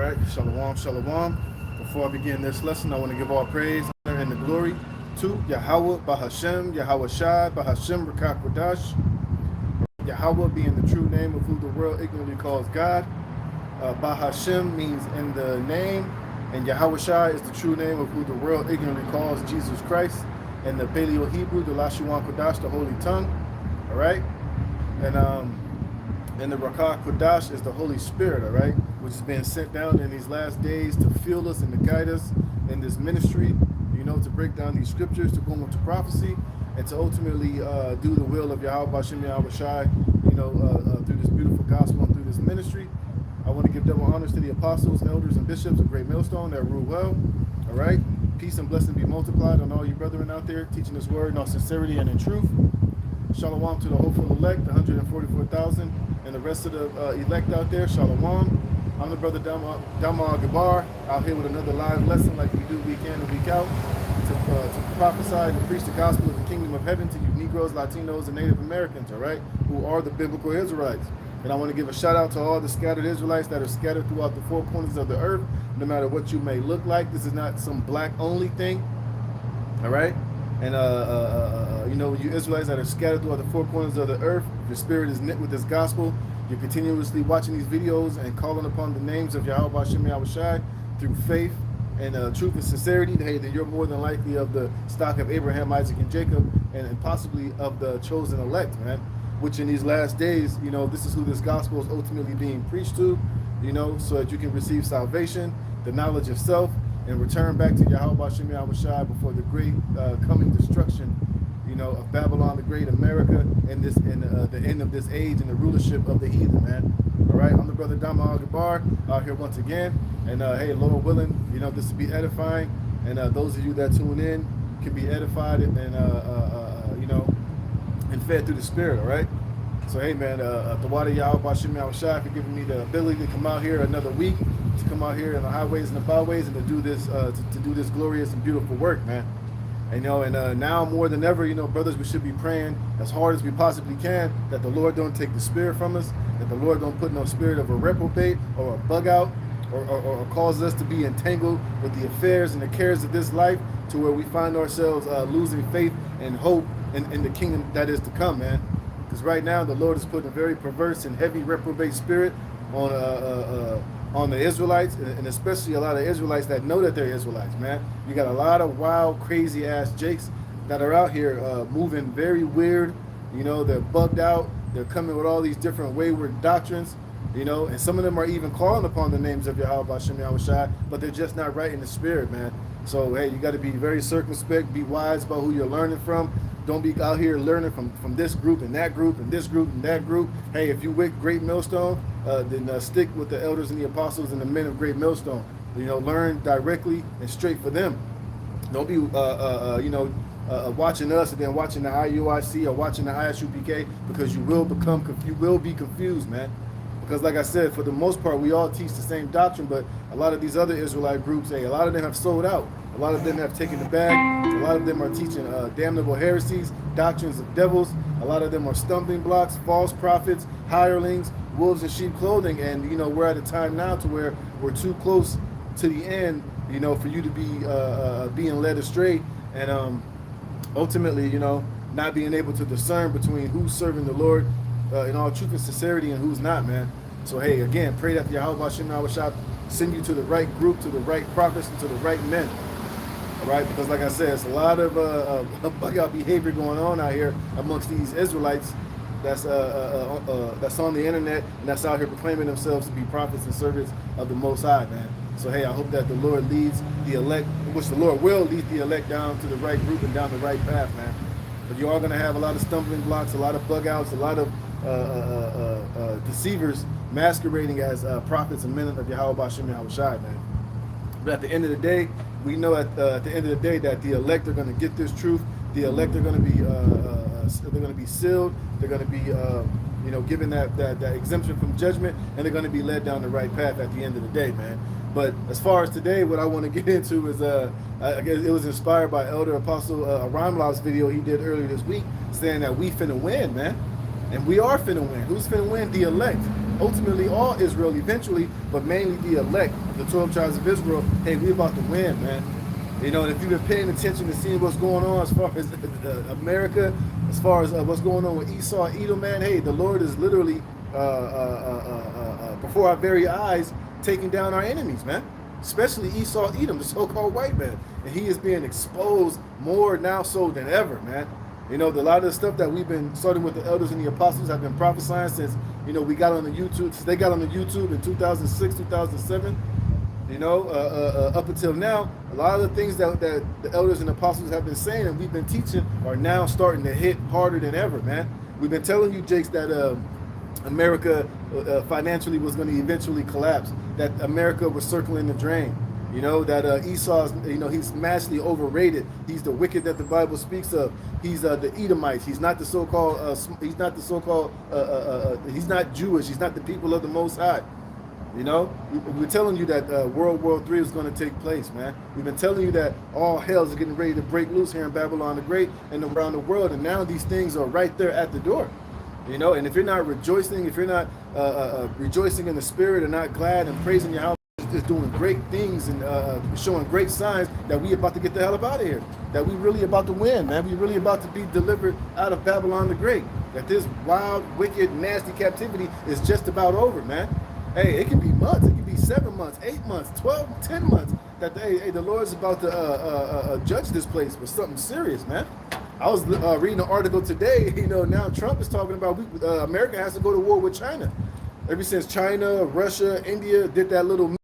right, shalom, shalom. Before I begin this lesson, I want to give all praise, honor, and the glory to Yahweh, Bahashem, Yahweh Shai, Bahashem, Rakak Wadash. Yahweh being the true name of who the world ignorantly calls God. Bahashem means in the name, and Yahweh Shai is the true name of who the world ignorantly calls Jesus Christ. In the Paleo Hebrew, the Lashuan Kodash, the Holy Tongue. All right, and the Rakah Kodash is the Holy Spirit, all right, which is being sent down in these last days to fuel us and to guide us in this ministry, to break down these scriptures, to go into prophecy, and to ultimately do the will of Yahweh Bashem Yahweh Shai, through this beautiful gospel and through this ministry. I want to give double honors to the apostles, elders, and bishops of Great Millstone that rule well, all right? Peace and blessing be multiplied on all you brethren out there, teaching this word in all sincerity and in truth. Shalom to the hopeful elect, the 144,000, and the rest of the elect out there. Shalom. I'm the brother Damar Gabar, out here with another live lesson like we do week in and week out to prophesy and preach the gospel of the kingdom of heaven to you Negroes, Latinos, and Native Americans, all right, who are the biblical Israelites. And I want to give a shout out to all the scattered Israelites that are scattered throughout the four corners of the earth, no matter what you may look like. This is not some black only thing, all right? And you Israelites that are scattered throughout the four corners of the earth, your spirit is knit with this gospel. You're continuously watching these videos and calling upon the names of Yahweh Hashem Yahweh Shai through faith and truth and sincerity. Hey, that you're more than likely of the stock of Abraham, Isaac, and Jacob, and possibly of the chosen elect, man. Which in these last days, this is who this gospel is ultimately being preached to, so that you can receive salvation, the knowledge of self, and return back to Yahweh Hashem Yahweh Shai before the great coming destruction, of Babylon, the great America, and the end of this age and the rulership of the heathen, man. All right, I'm the brother Damar Gabar out here once again, and hey, Lord willing, this will be edifying, and those of you that tune in can be edified and and fed through the Spirit, all right? So, hey, man, the water Yahweh Bashem Yahweh Shai for giving me the ability to come out here another week, to come out here in the highways and the byways and to do this glorious and beautiful work, man. And, now more than ever, brothers, we should be praying as hard as we possibly can that the Lord don't take the spirit from us, that the Lord don't put no spirit of a reprobate or a bug out or cause us to be entangled with the affairs and the cares of this life to where we find ourselves losing faith and hope in the kingdom that is to come, man. Because right now the Lord is putting a very perverse and heavy reprobate spirit on the Israelites, and especially a lot of Israelites that know that they're Israelites, man. You got a lot of wild, crazy ass jakes that are out here moving very weird. They're bugged out. They're coming with all these different wayward doctrines. And some of them are even calling upon the names of Yahweh Hashem Yahweh Shai, but they're just not right in the spirit, man. So, hey, you got to be very circumspect, be wise about who you're learning from. Don't be out here learning from this group and that group and this group and that group. Hey, if you with Great Millstone, then stick with the elders and the apostles and the men of Great Millstone. Learn directly and straight for them. Don't be, watching us and then watching the IUIC or watching the ISUPK, because you will be confused, man. Because like I said, for the most part, we all teach the same doctrine, but a lot of these other Israelite groups, a lot of them have sold out. A lot of them have taken the bag. A lot of them are teaching damnable heresies, doctrines of devils. A lot of them are stumbling blocks, false prophets, hirelings, wolves in sheep clothing. And, we're at a time now to where we're too close to the end, for you to be being led astray. And ultimately, not being able to discern between who's serving the Lord in all truth and sincerity and who's not, man. So, hey, again, pray that the Yahweh Hashem Yahweh Shai send you to the right group, to the right prophets, and to the right men. All right, because like I said, it's a lot of bug out behavior going on out here amongst these Israelites that's on the internet and that's out here proclaiming themselves to be prophets and servants of the Most High, man. So, hey, I hope that the Lord leads the elect, which the Lord will lead the elect down to the right group and down the right path, man. But you are going to have a lot of stumbling blocks, a lot of bug outs, a lot of deceivers masquerading as prophets and men of Yahweh Bashem Yahweh Shai, man. But at the end of the day, we know at the end of the day that the elect are going to get this truth. The elect are going to be sealed. They're going to be given that exemption from judgment, and they're going to be led down the right path at the end of the day, man. But as far as today, what I want to get into is I guess it was inspired by Elder Apostle Ramlav's video he did earlier this week, saying that we finna win, man. And we are finna win. Who's finna win? The elect. ultimately all Israel eventually, but mainly the elect, the 12 tribes of Israel. Hey, we about to win, man. You know, and if you've been paying attention to seeing what's going on as far as America, as far as what's going on with Esau, Edom, man, hey, the Lord is literally before our very eyes taking down our enemies, man. Especially Esau, Edom, the so-called white man, and he is being exposed more now so than ever, man. You know, a lot of the stuff that we've been starting with the elders and the apostles have been prophesying since, you know, we got on the YouTube. Since they got on the YouTube in 2006, 2007. You know, up until now, a lot of the things that the elders and apostles have been saying and we've been teaching are now starting to hit harder than ever, man. We've been telling you, Jakes, that America financially was going to eventually collapse, that America was circling the drain. You know, that Esau's, you know, he's massively overrated. He's the wicked that the Bible speaks of. He's the Edomites. He's not the so-called, he's not Jewish. He's not the people of the Most High. You know, we're telling you that World War III is going to take place, man. We've been telling you that all hell is getting ready to break loose here in Babylon the Great and around the world. And now these things are right there at the door. You know, and if you're not rejoicing, if you're not rejoicing in the spirit and not glad and praising your house, is doing great things and showing great signs that we about to get the hell up out of here. That we really about to win, man. We really about to be delivered out of Babylon the Great. That this wild, wicked, nasty captivity is just about over, man. Hey, it can be months. It can be 7 months, 8 months, 12, 10 months. That the Lord's about to judge this place for something serious, man. I was reading an article today. You know, now Trump is talking about America has to go to war with China. Ever since China, Russia, India did that little.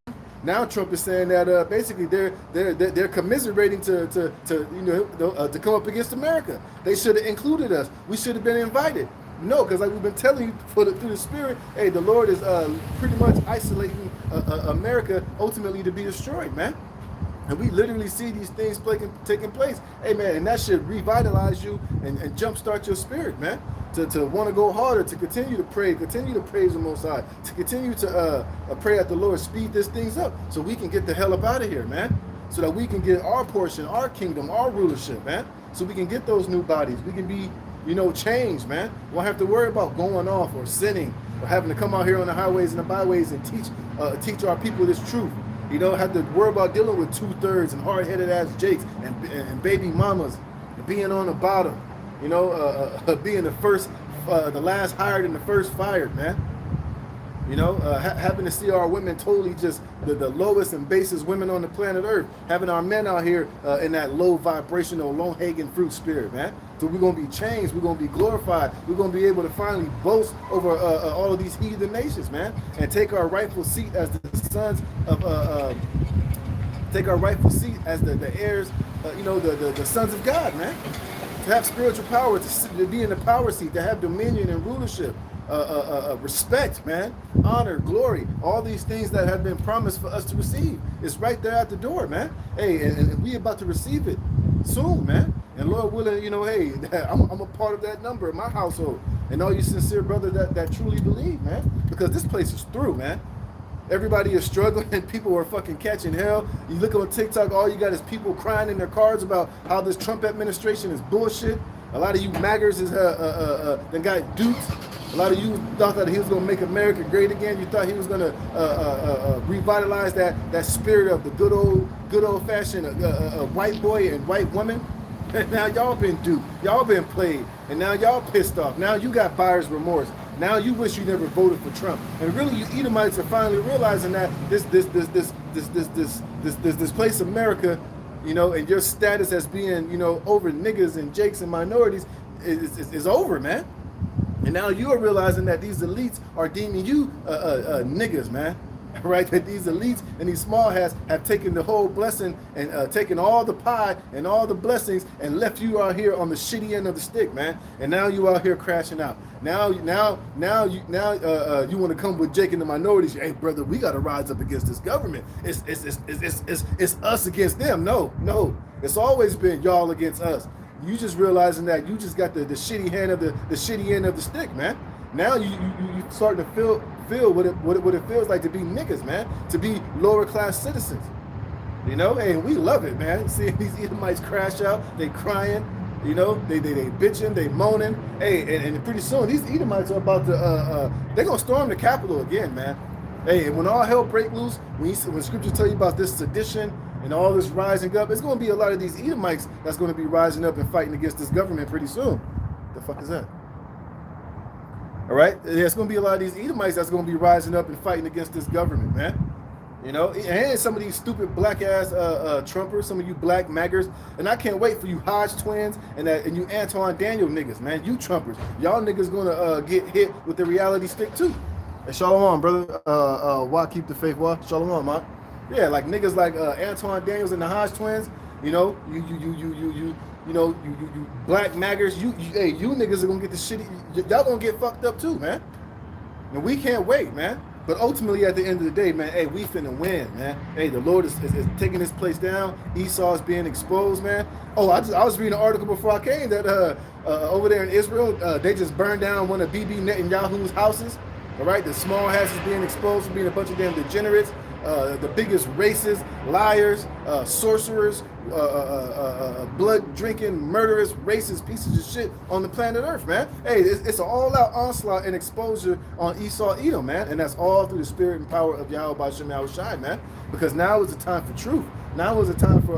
Now Trump is saying that basically they're commiserating to come up against America. They should have included us. We should have been invited. No, because like we've been telling you through the Spirit, hey, the Lord is pretty much isolating America ultimately to be destroyed, man. And we literally see these things taking place. Hey, man, and that should revitalize you and jumpstart your spirit, man, to want to go harder, to continue to pray, continue to praise the Most High, to continue to pray at the Lord, speed this things up so we can get the hell up out of here, man, so that we can get our portion, our kingdom, our rulership, man, so we can get those new bodies. We can be, you know, changed, man. We won't have to worry about going off or sinning or having to come out here on the highways and the byways and teach our people this truth. You don't have to worry about dealing with 2/3 and hard-headed ass jakes and baby mamas, being on the bottom, you know, being the first, the last hired and the first fired, man. You know, having to see our women totally just the lowest and basest women on the planet Earth, having our men out here in that low vibrational, low-hanging fruit spirit, man. So we're going to be changed. We're going to be glorified. We're going to be able to finally boast over all of these heathen nations, man, and take our rightful seat as the sons of, take our rightful seat as the heirs, you know, the sons of God, man. To have spiritual power, to be in the power seat, to have dominion and rulership. Respect, man, honor, glory, all these things that have been promised for us to receive. It's right there at the door, man. Hey, and we about to receive it soon, man. And Lord willing, you know, hey, I'm a part of that number in my household. And all you sincere brothers that truly believe, man. Because this place is through, man. Everybody is struggling. People are fucking catching hell. You look on TikTok, all you got is people crying in their cars about how this Trump administration is bullshit. A lot of you maggers is then got duped. A lot of you thought that he was going to make America great again. You thought he was going to revitalize that spirit of the good old fashioned white boy and white woman. And now y'all been duped. Y'all been played. And now y'all pissed off. Now you got buyer's remorse. Now you wish you never voted for Trump. And really, you Edomites are finally realizing that this place America, you know, and your status as being, you know, over niggas and jakes and minorities is over, man. And now you are realizing that these elites are deeming you niggas, man. Right? That these elites and these small hats have taken the whole blessing and taken all the pie and all the blessings and left you out here on the shitty end of the stick, man. And now you out here crashing out. Now you want to come with Jake and the minorities. Hey, brother, we got to rise up against this government. It's us against them. No. It's always been y'all against us. You just realizing that you just got the shitty hand of the shitty end of the stick, man. Now you starting to feel what it feels like to be niggas, man, to be lower class citizens, you know. And we love it, man. Seeing these Edomites crash out, they crying, You know, they bitching, they moaning. Hey, and pretty soon these Edomites are about to they're gonna storm the Capitol again, man. Hey, and when all hell break loose, when Scripture tell you about this sedition and all this rising up, it's gonna be a lot of these Edomites that's gonna be rising up and fighting against this government pretty soon. The fuck is that? All right, there's gonna be a lot of these Edomites that's gonna be rising up and fighting against this government, man. You know, and some of these stupid black ass Trumpers, some of you black maggers, and I can't wait for you Hodge twins and you Antoine Daniel niggas, man. You Trumpers, y'all niggas gonna get hit with the reality stick too. And Shalom, brother. Why keep the faith? Why Shalom, man. Yeah, like niggas like Antoine Daniels and the Hodge twins. You know, you black maggers. Hey, you niggas are gonna get the shit. Y'all gonna get fucked up too, man. And we can't wait, man. But ultimately, at the end of the day, man, hey, we finna win, man. Hey, the Lord is taking this place down. Esau is being exposed, man. Oh, I was reading an article before I came that over there in Israel, they just burned down one of Bibi Netanyahu's houses. All right, the small houses being exposed for being a bunch of damn degenerates, the biggest racists, liars, sorcerers, blood-drinking, murderous, racist pieces of shit on the planet Earth, man. Hey, it's an all-out onslaught and exposure on Esau Edom, man, and that's all through the spirit and power of Yahweh Shem Yahushai, man. Because now is the time for truth. Now is the time for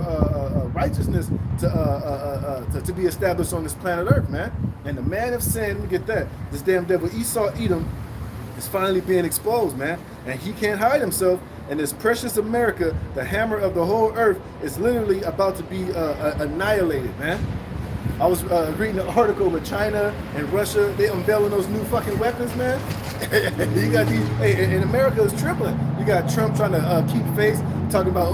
righteousness to be established on this planet Earth, man. And the man of sin, let me get that. This damn devil Esau Edom is finally being exposed, man, and he can't hide himself. And this precious America, the hammer of the whole earth, is literally about to be annihilated, man. I was reading an article with China and Russia. They unveiling those new fucking weapons, man. You got these, hey, and America is tripling. You got Trump trying to keep face, talking about,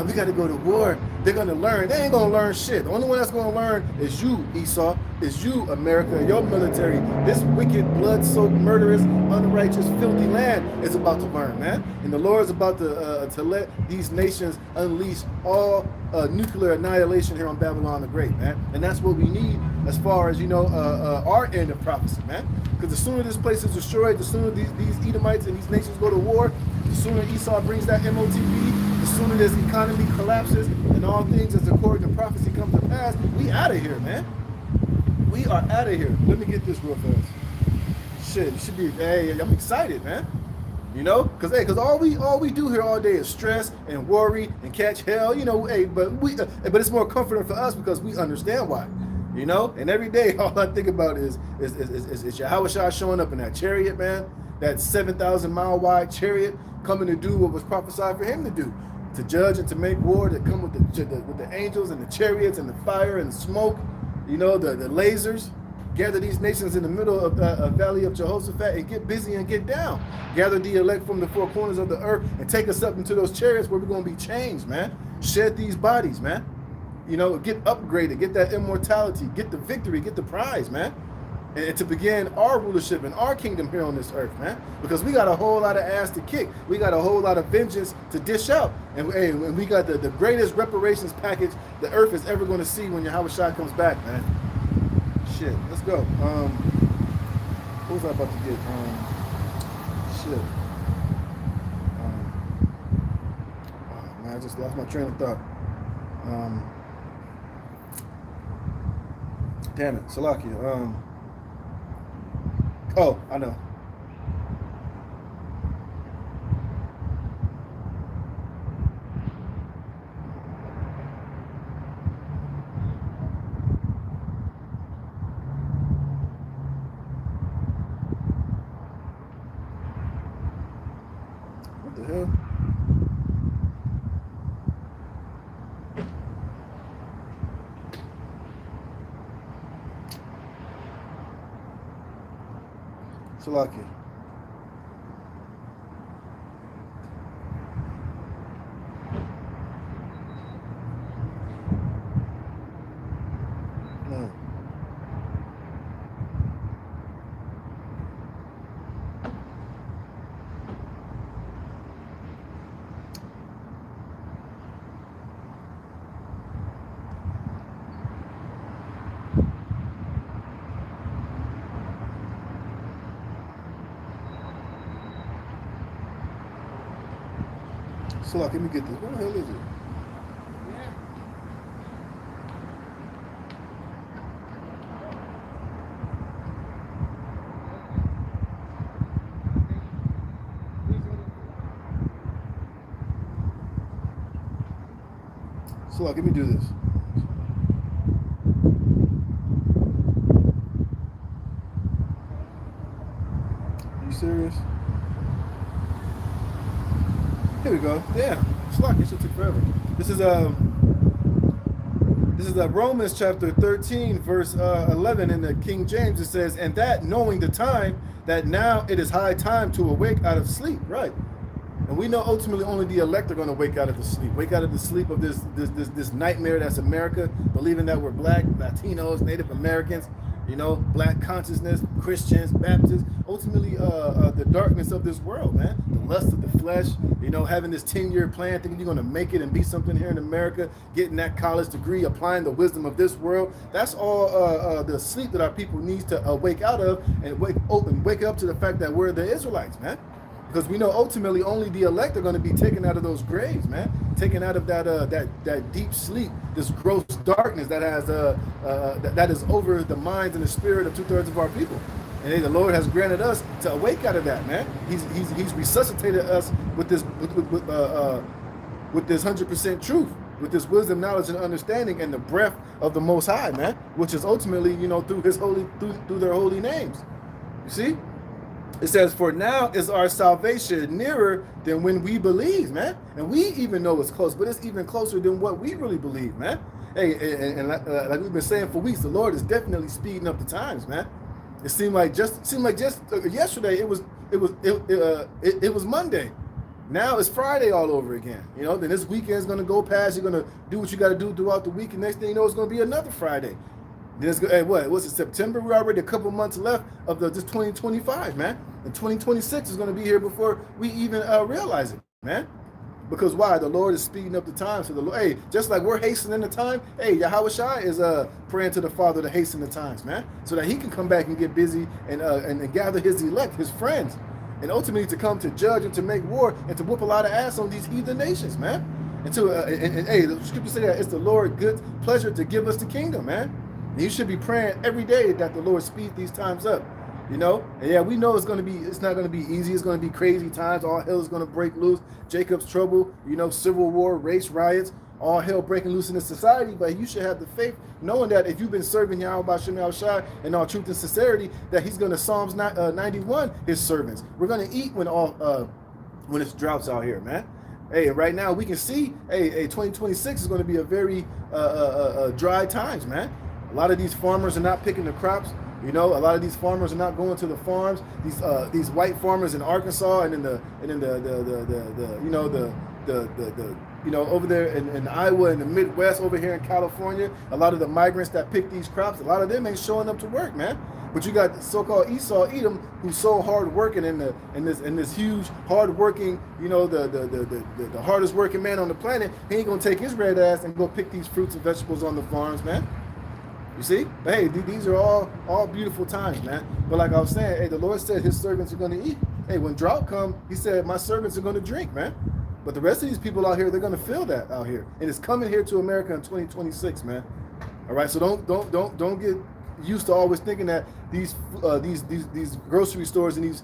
we got to go to war. They're going to learn. They ain't going to learn shit. The only one that's going to learn is you, Esau, is you, America, your military. This wicked, blood-soaked, murderous, unrighteous, filthy land is about to learn, man. And the Lord is about to let these nations unleash all nuclear annihilation here on Babylon the Great, man. And that's what we need as far as, our end of prophecy, man. Because the sooner this place is destroyed, the sooner these Edomites and these nations go to war, the sooner Esau brings that MOTP, the sooner this economy collapses and all things as according to prophecy come to pass, we out of here, man. We are out of here. Let me get this real fast. Shit, it should be, hey, I'm excited, man. You know, because all we do here all day is stress and worry and catch hell. You know, hey, but it's more comforting for us because we understand why. You know, and every day all I think about is Yahushua showing up in that chariot, man, that 7,000 mile wide chariot coming to do what was prophesied for him to do, to judge and to make war, to come with the angels and the chariots and the fire and the smoke, you know, the lasers. Gather these nations in the middle of the valley of Jehoshaphat and get busy and get down. Gather the elect from the four corners of the earth and take us up into those chariots where we're going to be changed, man. Shed these bodies, man. You know, get upgraded, get that immortality, get the victory, get the prize, man. And to begin our rulership and our kingdom here on this earth, man. Because we got a whole lot of ass to kick. We got a whole lot of vengeance to dish out. And we got the greatest reparations package the earth is ever going to see when Yahushua comes back, man. Shit, let's go. What was I about to get? Shit. Oh, man, I just lost my train of thought. Damn it, Salakia. Oh, I know. What the hell? Salakia. No. So, let me get this. What the hell is it? So let me do this. Are you serious? Here we go. Damn. Slock, it should take forever. This is Romans chapter 13, verse 11 in the King James. It says, and that knowing the time, that now it is high time to awake out of sleep. Right. And we know ultimately only the elect are going to wake out of the sleep. Wake out of the sleep of this nightmare that's America, believing that we're black, Latinos, Native Americans, black consciousness, Christians, Baptists, ultimately the darkness of this world, man. The lust of the flesh, having this 10-year plan, thinking you're going to make it and be something here in America, getting that college degree, applying the wisdom of this world. That's all the sleep that our people need to wake out of and wake up to the fact that we're the Israelites, man. Because we know ultimately only the elect are going to be taken out of those graves, man. Taken out of that deep sleep, this gross darkness that has that is over the minds and the spirit of 2/3 of our people. And the Lord has granted us to awake out of that, man. He's resuscitated us with this 100% truth, with this wisdom, knowledge, and understanding, and the breath of the Most High, man. Which is ultimately, through His through their holy names. You see. It says, for now is our salvation nearer than when we believe, man. And we even know it's close, but it's even closer than what we really believe, man. Hey, and like we've been saying for weeks, the Lord is definitely speeding up the times, man. It seemed like just yesterday it was Monday. Now it's Friday all over again. Then this weekend's gonna go past. You're gonna do what you got to do throughout the week, and next thing you know, it's gonna be another Friday. Then it's hey, what's it, September? We're already a couple months left of this 2025, man. And 2026 is going to be here before we even realize it, man. Because why? The Lord is speeding up the time. So just like we're hastening the time, Yahweh Shai is praying to the Father to hasten the times, man, so that He can come back and get busy and gather His elect, His friends, and ultimately to come to judge and to make war and to whoop a lot of ass on these heathen nations, man. And the scripture say that it's the Lord's good pleasure to give us the kingdom, man. And you should be praying every day that the Lord speed these times up, And yeah, we know it's not going to be easy. It's going to be crazy times. All hell is going to break loose. Jacob's trouble, civil war, race riots, all hell breaking loose in the society. But you should have the faith, knowing that if you've been serving Yahweh Shem Shai in all truth and sincerity, that He's going to Psalms 91 His servants. We're going to eat when it's droughts out here, man. Hey, right now we can see, 2026 is going to be a very dry times, man. A lot of these farmers are not picking the crops. A lot of these farmers are not going to the farms. These white farmers in Arkansas and over there in Iowa and the Midwest, over here in California, a lot of the migrants that pick these crops, a lot of them ain't showing up to work, man. But you got so-called Esau, Edom, who's so hard working in this huge hard working, the hardest working man on the planet. He ain't gonna take his red ass and go pick these fruits and vegetables on the farms, man. You see? But hey, these are all beautiful times, man. But like I was saying, the Lord said His servants are going to eat. Hey, when drought comes, He said, my servants are going to drink, man. But the rest of these people out here, they're going to feel that out here. And it's coming here to America in 2026, man. All right, so don't get used to always thinking that these grocery stores and these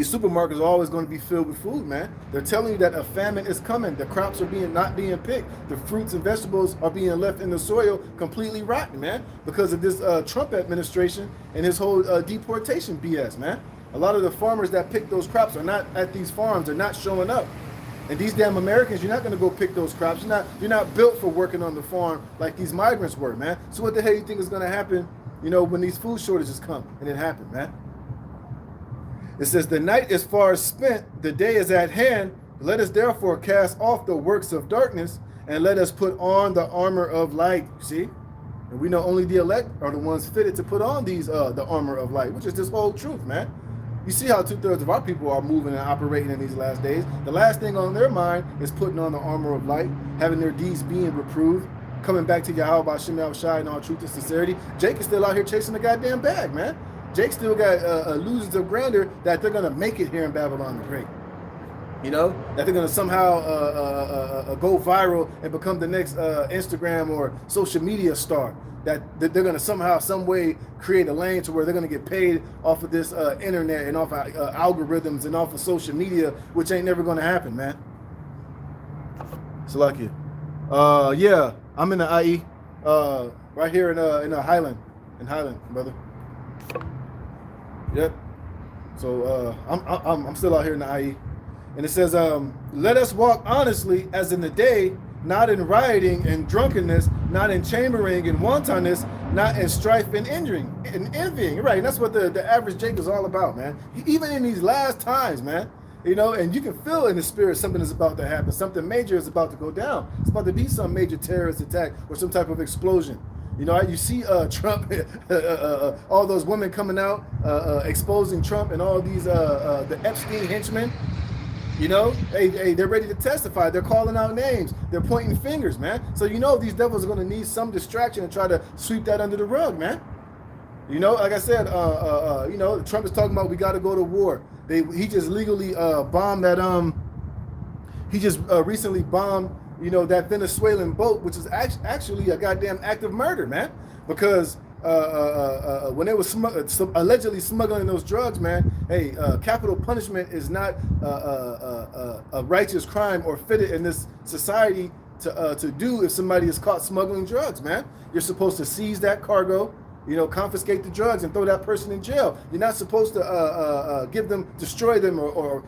supermarkets are always going to be filled with food, man. They're telling you that a famine is coming. The crops are not being picked. The fruits and vegetables are being left in the soil completely rotten, man, because of this Trump administration and his whole deportation BS, man. A lot of the farmers that pick those crops are not at these farms. They're not showing up. And these damn Americans, you're not going to go pick those crops. You're not built for working on the farm like these migrants were, man. So what the hell you think is going to happen, when these food shortages come? And it happened, man. It says, the night is far spent, the day is at hand. Let us therefore cast off the works of darkness, and let us put on the armor of light. See? And we know only the elect are the ones fitted to put on the armor of light, which is this whole truth, man. You see how 2/3 of our people are moving and operating in these last days. The last thing on their mind is putting on the armor of light, having their deeds being reproved, coming back to Yahweh Shem Shai in all truth and sincerity. Jake is still out here chasing the goddamn bag, man. Jake still got illusions of grandeur that they're going to make it here in Babylon the Great. That they're going to somehow go viral and become the next Instagram or social media star. That they're going to somehow, some way create a lane to where they're going to get paid off of this internet and off of algorithms and off of social media, which ain't never going to happen, man. So like it. Yeah, I'm in the IE. Right here in Highland, brother. Yep. So I'm still out here in the IE, and it says, "Let us walk honestly, as in the day, not in rioting and drunkenness, not in chambering and wantonness, not in strife and envying." Right, and that's what the average Jake is all about, man. Even in these last times, man. You know, and you can feel in the spirit something is about to happen. Something major is about to go down. It's about to be some major terrorist attack or some type of explosion. You know, you see Trump, all those women coming out, exposing Trump and all these, the Epstein henchmen. You know, hey, they're ready to testify. They're calling out names. They're pointing fingers, man. So you know these devils are going to need some distraction and try to sweep that under the rug, man. You know, like I said, you know, Trump is talking about we got to go to war. He just legally bombed that. He just recently bombed, you know, that Venezuelan boat, which is actually a goddamn act of murder, man. Because when they were allegedly smuggling those drugs, man, hey, capital punishment is not a righteous crime or fitted in this society to do if somebody is caught smuggling drugs, man. You're supposed to seize that cargo, you know, confiscate the drugs and throw that person in jail. You're not supposed to destroy them or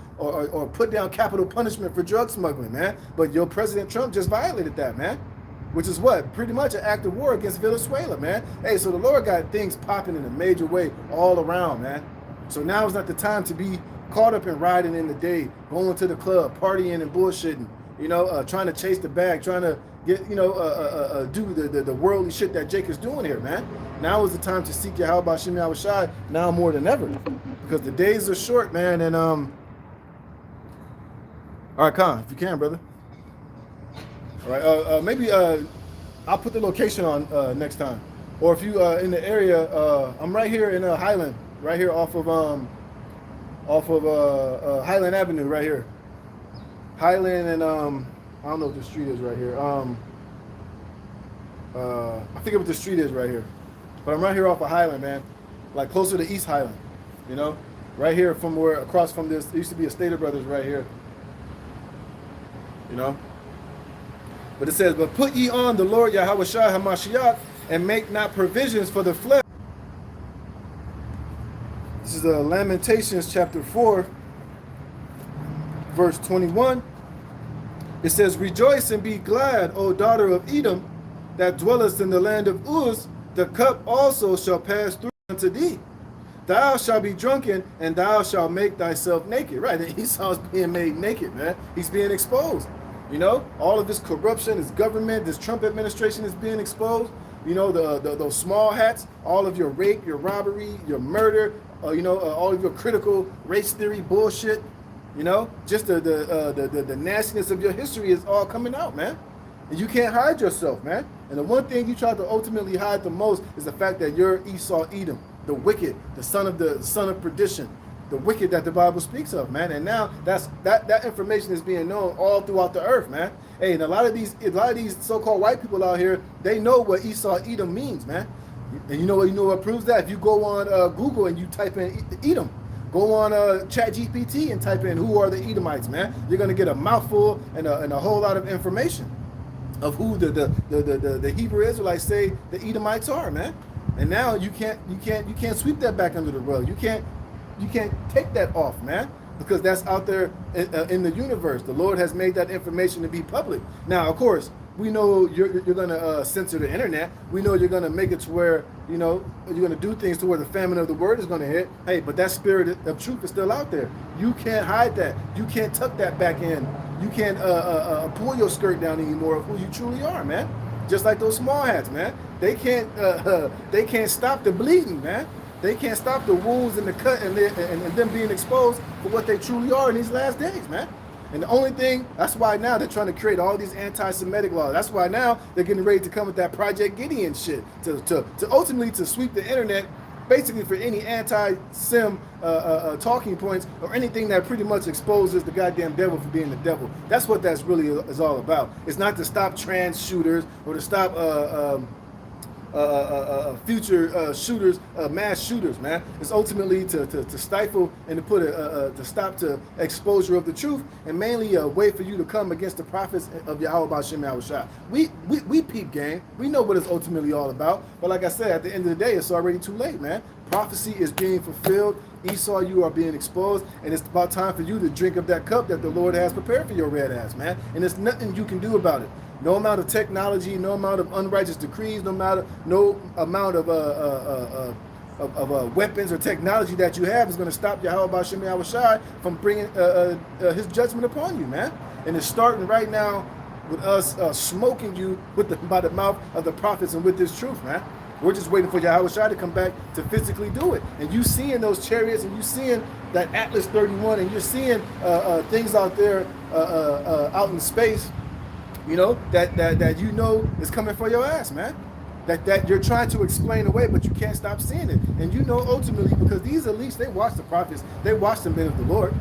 put down capital punishment for drug smuggling, man. But your President Trump just violated that, man. Which is what? Pretty much an act of war against Venezuela, man. Hey, so the Lord got things popping in a major way all around, man. So now is not the time to be caught up in riding in the day, going to the club, partying and bullshitting, you know, trying to chase the bag, trying to get, you know, do the worldly shit that Jake is doing here, man. Now is the time to seek Yahweh Hashem Yahushai, now more than ever, because the days are short, man. And all right, Khan, if you can, brother. All right, maybe I'll put the location on next time, or if you in the area, I'm right here in Highland, right here off of Highland Avenue, right here, Highland and I don't know what the street is right here. I forget what the street is right here, but I'm right here off of Highland, man, like closer to East Highland, you know, right here from where across from this, there used to be a Stater Brothers right here, you know. But it says, "But put ye on the Lord Yahweh Shai HaMashiach, and make not provisions for the flesh." This is Lamentations chapter 4, verse 21. It says, "Rejoice and be glad, O daughter of Edom, that dwellest in the land of Uz. The cup also shall pass through unto thee. Thou shalt be drunken, and thou shalt make thyself naked." Right, and Esau's being made naked, man. He's being exposed. You know, all of this corruption, this government, this Trump administration is being exposed. You know, those small hats, all of your rape, your robbery, your murder, you know, all of your critical race theory bullshit. You know, just the nastiness of your history is all coming out, man. And you can't hide yourself, man. And the one thing you try to ultimately hide the most is the fact that you're Esau Edom, the wicked, the son of perdition. The wicked that the Bible speaks of, man. And now that information is being known all throughout the earth, man. Hey, and a lot of these so-called white people out here, they know what Esau Edom means, man. And you know what proves that? If you go on Google and you type in Edom, go on ChatGPT and type in who are the Edomites, man. You're gonna get a mouthful and a whole lot of information of who the Hebrew Israelites say the Edomites are, man. And now you can't sweep that back under the rug. You can't take that off, man, because that's out there in the universe. The Lord has made that information to be public. Now, of course, we know you're going to censor the internet. We know you're going to make it to where, you know, you're going to do things to where the famine of the word is going to hit. Hey, but that spirit of truth is still out there. You can't hide that. You can't tuck that back in. You can't pull your skirt down anymore of who you truly are, man. Just like those small hats, man. They can't stop the bleeding, man. They can't stop the wounds and the cut and them being exposed for what they truly are in these last days, man. And the only thing, that's why now they're trying to create all these anti-Semitic laws. That's why now they're getting ready to come with that Project Gideon shit to ultimately to sweep the internet, basically for any anti-Sim talking points or anything that pretty much exposes the goddamn devil for being the devil. That's what that's really is all about. It's not to stop trans shooters or to stop future shooters, mass shooters, man. It's ultimately to stifle and to put to stop to exposure of the truth, and mainly a way for you to come against the prophets of Yahweh B'Shem Yahushua. We peep game. We know what it's ultimately all about. But like I said, at the end of the day, it's already too late, man. Prophecy is being fulfilled. Esau, you are being exposed, and it's about time for you to drink of that cup that the Lord has prepared for your red ass, man. And there's nothing you can do about it. No amount of technology, no amount of unrighteous decrees, no amount of weapons or technology that you have is going to stop Yahweh B'Shem Yahushua from bringing his judgment upon you, man. And it's starting right now with us smoking you by the mouth of the prophets and with this truth, man. We're just waiting for Yahushua to come back to physically do it. And you seeing those chariots, and you seeing that Atlas 31, and you're seeing things out there out in space, you know, that you know is coming for your ass, man. That you're trying to explain away, but you can't stop seeing it. And you know ultimately, because these elites, they watch the prophets, they watch the men of the Lord.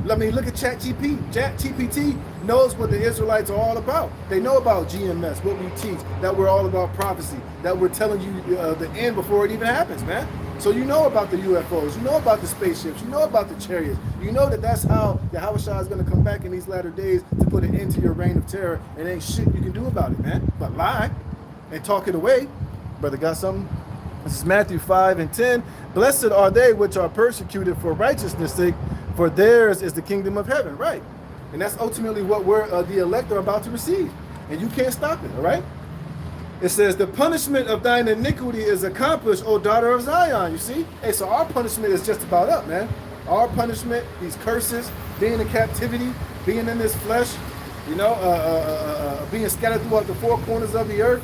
I mean, look at ChatGPT knows what the Israelites are all about. They know about GMS, what we teach, that we're all about prophecy, that we're telling you the end before it even happens, man. So you know about the UFOs, you know about the spaceships, you know about the chariots. You know that that's how Yahushua is going to come back in these latter days to put an end to your reign of terror, and ain't shit you can do about it, man. But lie and talk it away. Brother, got something? This is Matthew 5:10. Blessed are they which are persecuted for righteousness' sake, for theirs is the kingdom of heaven, right? And that's ultimately what we're the elect are about to receive. And you can't stop it, all right? It says, the punishment of thine iniquity is accomplished, O daughter of Zion, you see? Hey, so our punishment is just about up, man. Our punishment, these curses, being in captivity, being in this flesh, you know, being scattered throughout the four corners of the earth,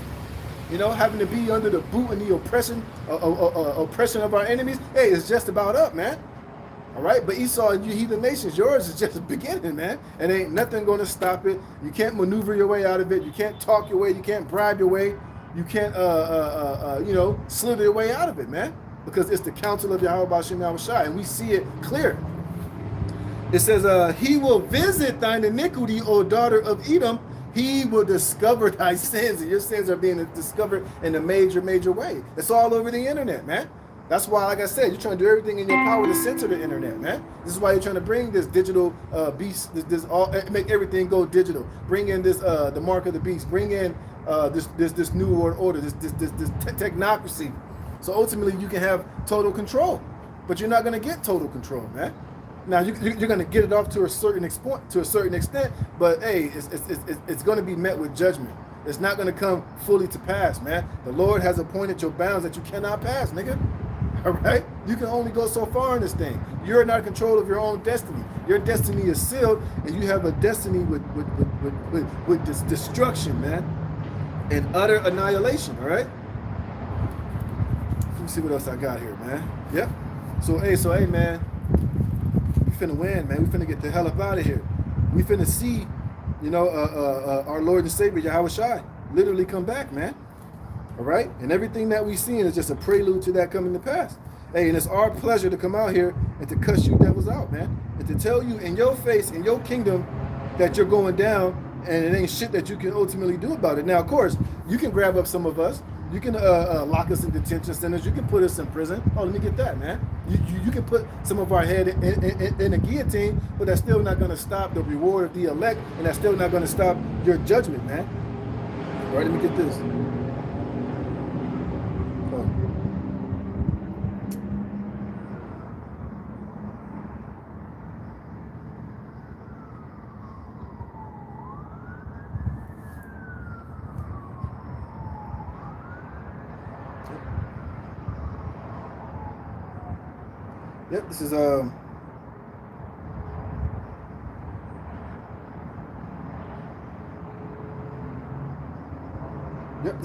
you know, having to be under the boot and the oppression of our enemies. Hey, it's just about up, man. All right, but Esau and you heathen nations, yours is just the beginning, man. And ain't nothing going to stop it. You can't maneuver your way out of it. You can't talk your way. You can't bribe your way. You can't, you know, slither your way out of it, man. Because it's the counsel of Yahweh B'Shem Yahushua, and we see it clear. It says, he will visit thine iniquity, O daughter of Edom. He will discover thy sins, and your sins are being discovered in a major way. It's all over the internet, man. That's why, like I said, you're trying to do everything in your power to censor the internet, man. This is why you're trying to bring this digital beast, make everything go digital. Bring in this the mark of the beast. Bring in this new world order, this technocracy. So ultimately, you can have total control, but you're not going to get total control, man. Now you're going to get it off to a certain extent, but hey, it's going to be met with judgment. It's not going to come fully to pass, man. The Lord has appointed your bounds that you cannot pass, nigga. All right? You can only go so far in this thing. You're not in control of your own destiny. Your destiny is sealed, and you have a destiny with this destruction, man, and utter annihilation. All right? Let me see what else I got here, man. Yep. So hey, man, we finna win, man. We finna get the hell up out of here. We finna see, you know, our Lord and Savior Yahushua literally come back, man. All right, and everything that we see is just a prelude to that coming to pass. Hey, and it's our pleasure to come out here and to cuss you devils out, man, and to tell you in your face, in your kingdom, that you're going down, and it ain't shit that you can ultimately do about it. Now, of course, you can grab up some of us. You can lock us in detention centers. You can put us in prison. Oh, let me get that, man. You can put some of our head in a guillotine, but that's still not going to stop the reward of the elect, and that's still not going to stop your judgment, man. All right, let me get this. Yep, this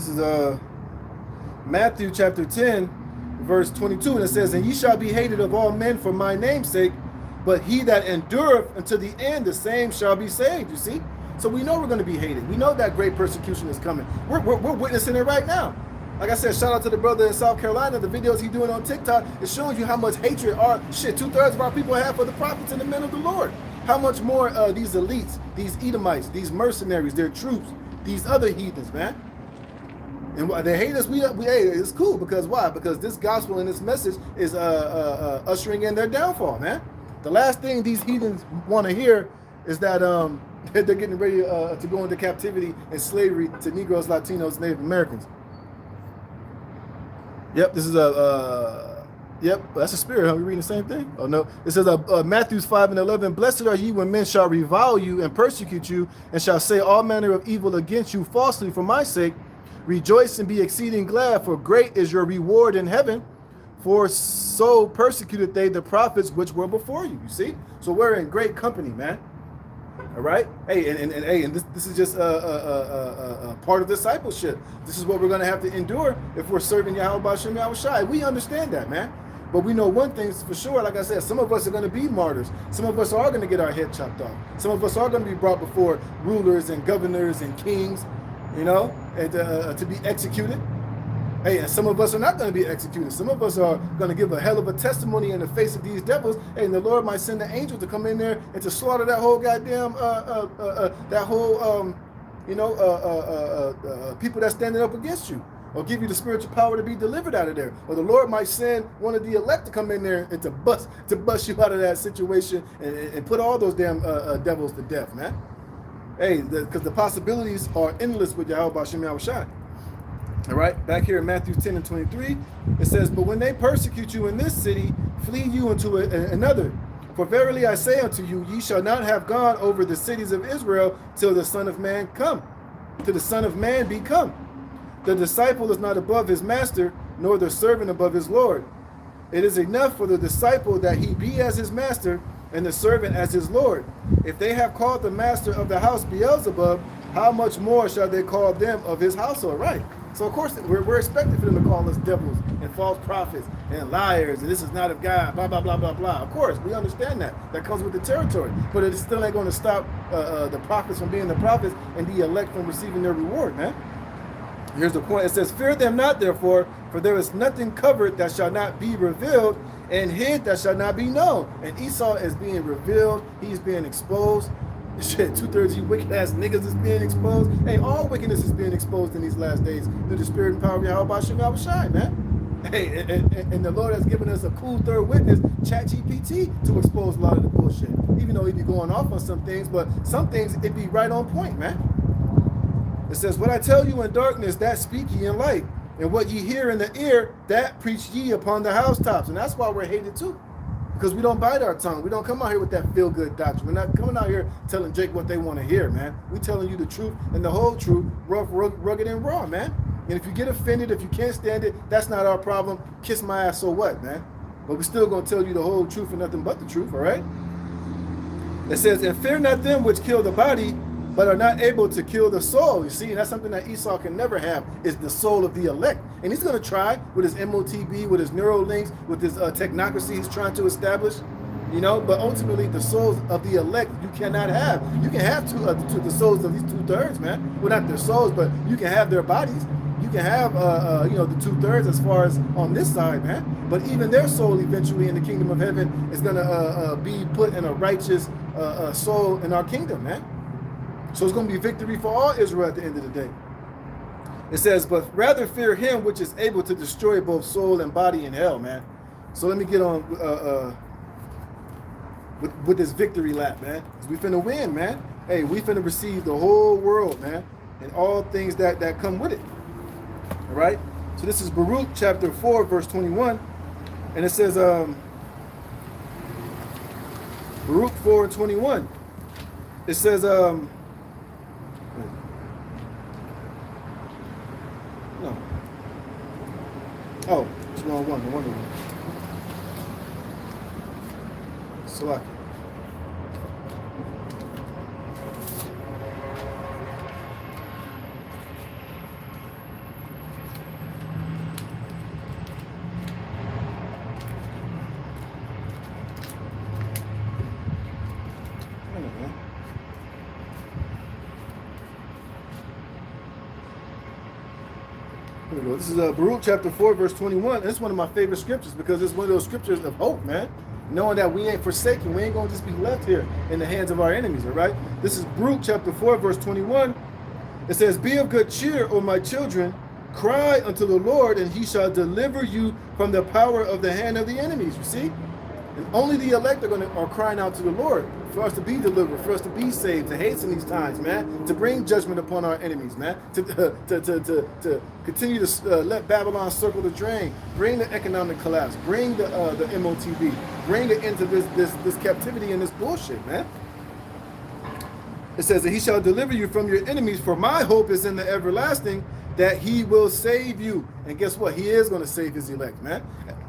is Matthew chapter 10, verse 22, and it says, and ye shall be hated of all men for my name's sake, but he that endureth unto the end, the same shall be saved. You see? So we know we're going to be hated. We know that great persecution is coming. We're witnessing it right now. Like I said, shout out to the brother in South Carolina. The videos he's doing on TikTok, it shows you how much hatred two-thirds of our people have for the prophets and the men of the Lord. How much more these elites, these Edomites, these mercenaries, their troops, these other heathens, man. And they hate us. We hey, it's cool because why? Because this gospel and this message is ushering in their downfall, man. The last thing these heathens want to hear is that they're getting ready to go into captivity and slavery to Negroes, Latinos, Native Americans. Yep, this is yep, that's a spirit. Are we reading the same thing? Oh no, it says Matthew 5:11. Blessed are ye when men shall revile you and persecute you, and shall say all manner of evil against you falsely for my sake. Rejoice and be exceeding glad, for great is your reward in heaven. For so persecuted they the prophets which were before you. You see? So we're in great company, man. All right? Hey, and this is just a part of discipleship. This is what we're going to have to endure if we're serving Yahweh B'Shem Yahushai. We understand that, man. But we know one thing for sure, like I said, some of us are going to be martyrs. Some of us are going to get our head chopped off. Some of us are going to be brought before rulers and governors and kings, you know, and to be executed. Hey, and some of us are not going to be executed. Some of us are going to give a hell of a testimony in the face of these devils. Hey, and the Lord might send the angel to come in there and to slaughter that whole goddamn, people that's standing up against you, or give you the spiritual power to be delivered out of there. Or the Lord might send one of the elect to come in there and to bust you out of that situation and put all those damn devils to death, man. Hey, because the possibilities are endless with Yahweh B'Shem Yahushai. All right, back here in Matthew 10:23, it says, but when they persecute you in this city, flee you into another. For verily I say unto you, ye shall not have gone over the cities of Israel till the Son of Man come, till the Son of Man be come. The disciple is not above his master, nor the servant above his Lord. It is enough for the disciple that he be as his master, and the servant as his Lord. If they have called the master of the house Beelzebub, how much more shall they call them of his household? Right. So of course we're expecting for them to call us devils and false prophets and liars, and this is not of God, blah, blah, blah, blah, blah. Of course, we understand that. That comes with the territory. But it still ain't going to stop the prophets from being the prophets and the elect from receiving their reward, man. Here's the point. It says, fear them not, therefore, for there is nothing covered that shall not be revealed, and hid that shall not be known. And Esau is being revealed. He's being exposed. Shit, 2/3 of you wicked ass niggas is being exposed. Hey, all wickedness is being exposed in these last days through the spirit and power of Yahweh B'Shem Yahushai, man. Hey, and the Lord has given us a cool third witness, ChatGPT, to expose a lot of the bullshit. Even though he be going off on some things, but some things it be right on point, man. It says, what I tell you in darkness, that speak ye in light. And what ye hear in the ear, that preach ye upon the housetops. And that's why we're hated too. Because we don't bite our tongue. We don't come out here with that feel-good doctrine. We're not coming out here telling Jake what they want to hear, man. We're telling you the truth and the whole truth, rough, rugged, and raw, man. And if you get offended, if you can't stand it, that's not our problem. Kiss my ass, so what, man? But we're still going to tell you the whole truth and nothing but the truth, all right? It says, and fear not them which kill the body, but are not able to kill the soul. You see, and that's something that Esau can never have, is the soul of the elect. And he's going to try with his MOTB, with his Neuralinks, with his technocracy he's trying to establish, you know, but ultimately the souls of the elect you cannot have. You can have the souls of these 2/3, man. Well, not their souls, but you can have their bodies. You can have, the 2/3 as far as on this side, man. But even their soul eventually in the kingdom of heaven is going to be put in a righteous soul in our kingdom, man. So it's going to be victory for all Israel at the end of the day. It says, but rather fear him which is able to destroy both soul and body in hell, man. So let me get on with this victory lap, man. We finna win, man. Hey, we finna receive the whole world, man, and all things that come with it. All right? So this is Baruch chapter 4, verse 21. And it says, Baruch 4 and 21. It says, no. Oh, it's the wrong one. The wonder one. Salaki. This is Baruch chapter 4, verse 21. It's one of my favorite scriptures because it's one of those scriptures of hope, man. Knowing that we ain't forsaken. We ain't going to just be left here in the hands of our enemies, all right? This is Baruch chapter 4, verse 21. It says, be of good cheer, O my children. Cry unto the Lord, and he shall deliver you from the power of the hand of the enemies. You see? And only the elect are crying out to the Lord for us to be delivered, for us to be saved, to hasten these times, man, to bring judgment upon our enemies, man, to continue to let Babylon circle the drain, bring the economic collapse, bring the MOTV, bring an end to this captivity and this bullshit, man. It says that he shall deliver you from your enemies, for my hope is in the everlasting, that he will save you. And guess what? He is going to save his elect, man.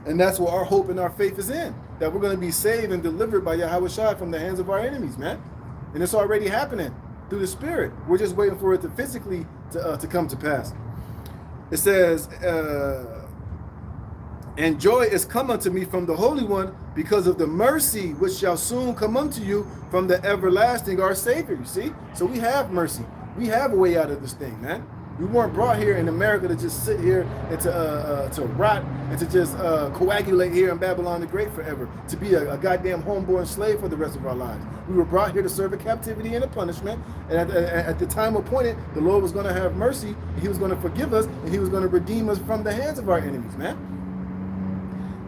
And that's what our hope and our faith is in, that we're going to be saved and delivered by Yahweh Shai from the hands of our enemies, man. And it's already happening through the Spirit. We're just waiting for it to physically to come to pass. It says, and joy is come unto me from the Holy One, because of the mercy which shall soon come unto you from the everlasting, our Savior. You see? So we have mercy. We have a way out of this thing, man. We weren't brought here in America to just sit here and to rot and to just coagulate here in Babylon the Great forever, to be a goddamn homeborn slave for the rest of our lives. We were brought here to serve a captivity and a punishment, and at the time appointed, the Lord was going to have mercy, he was going to forgive us, and he was going to redeem us from the hands of our enemies, man.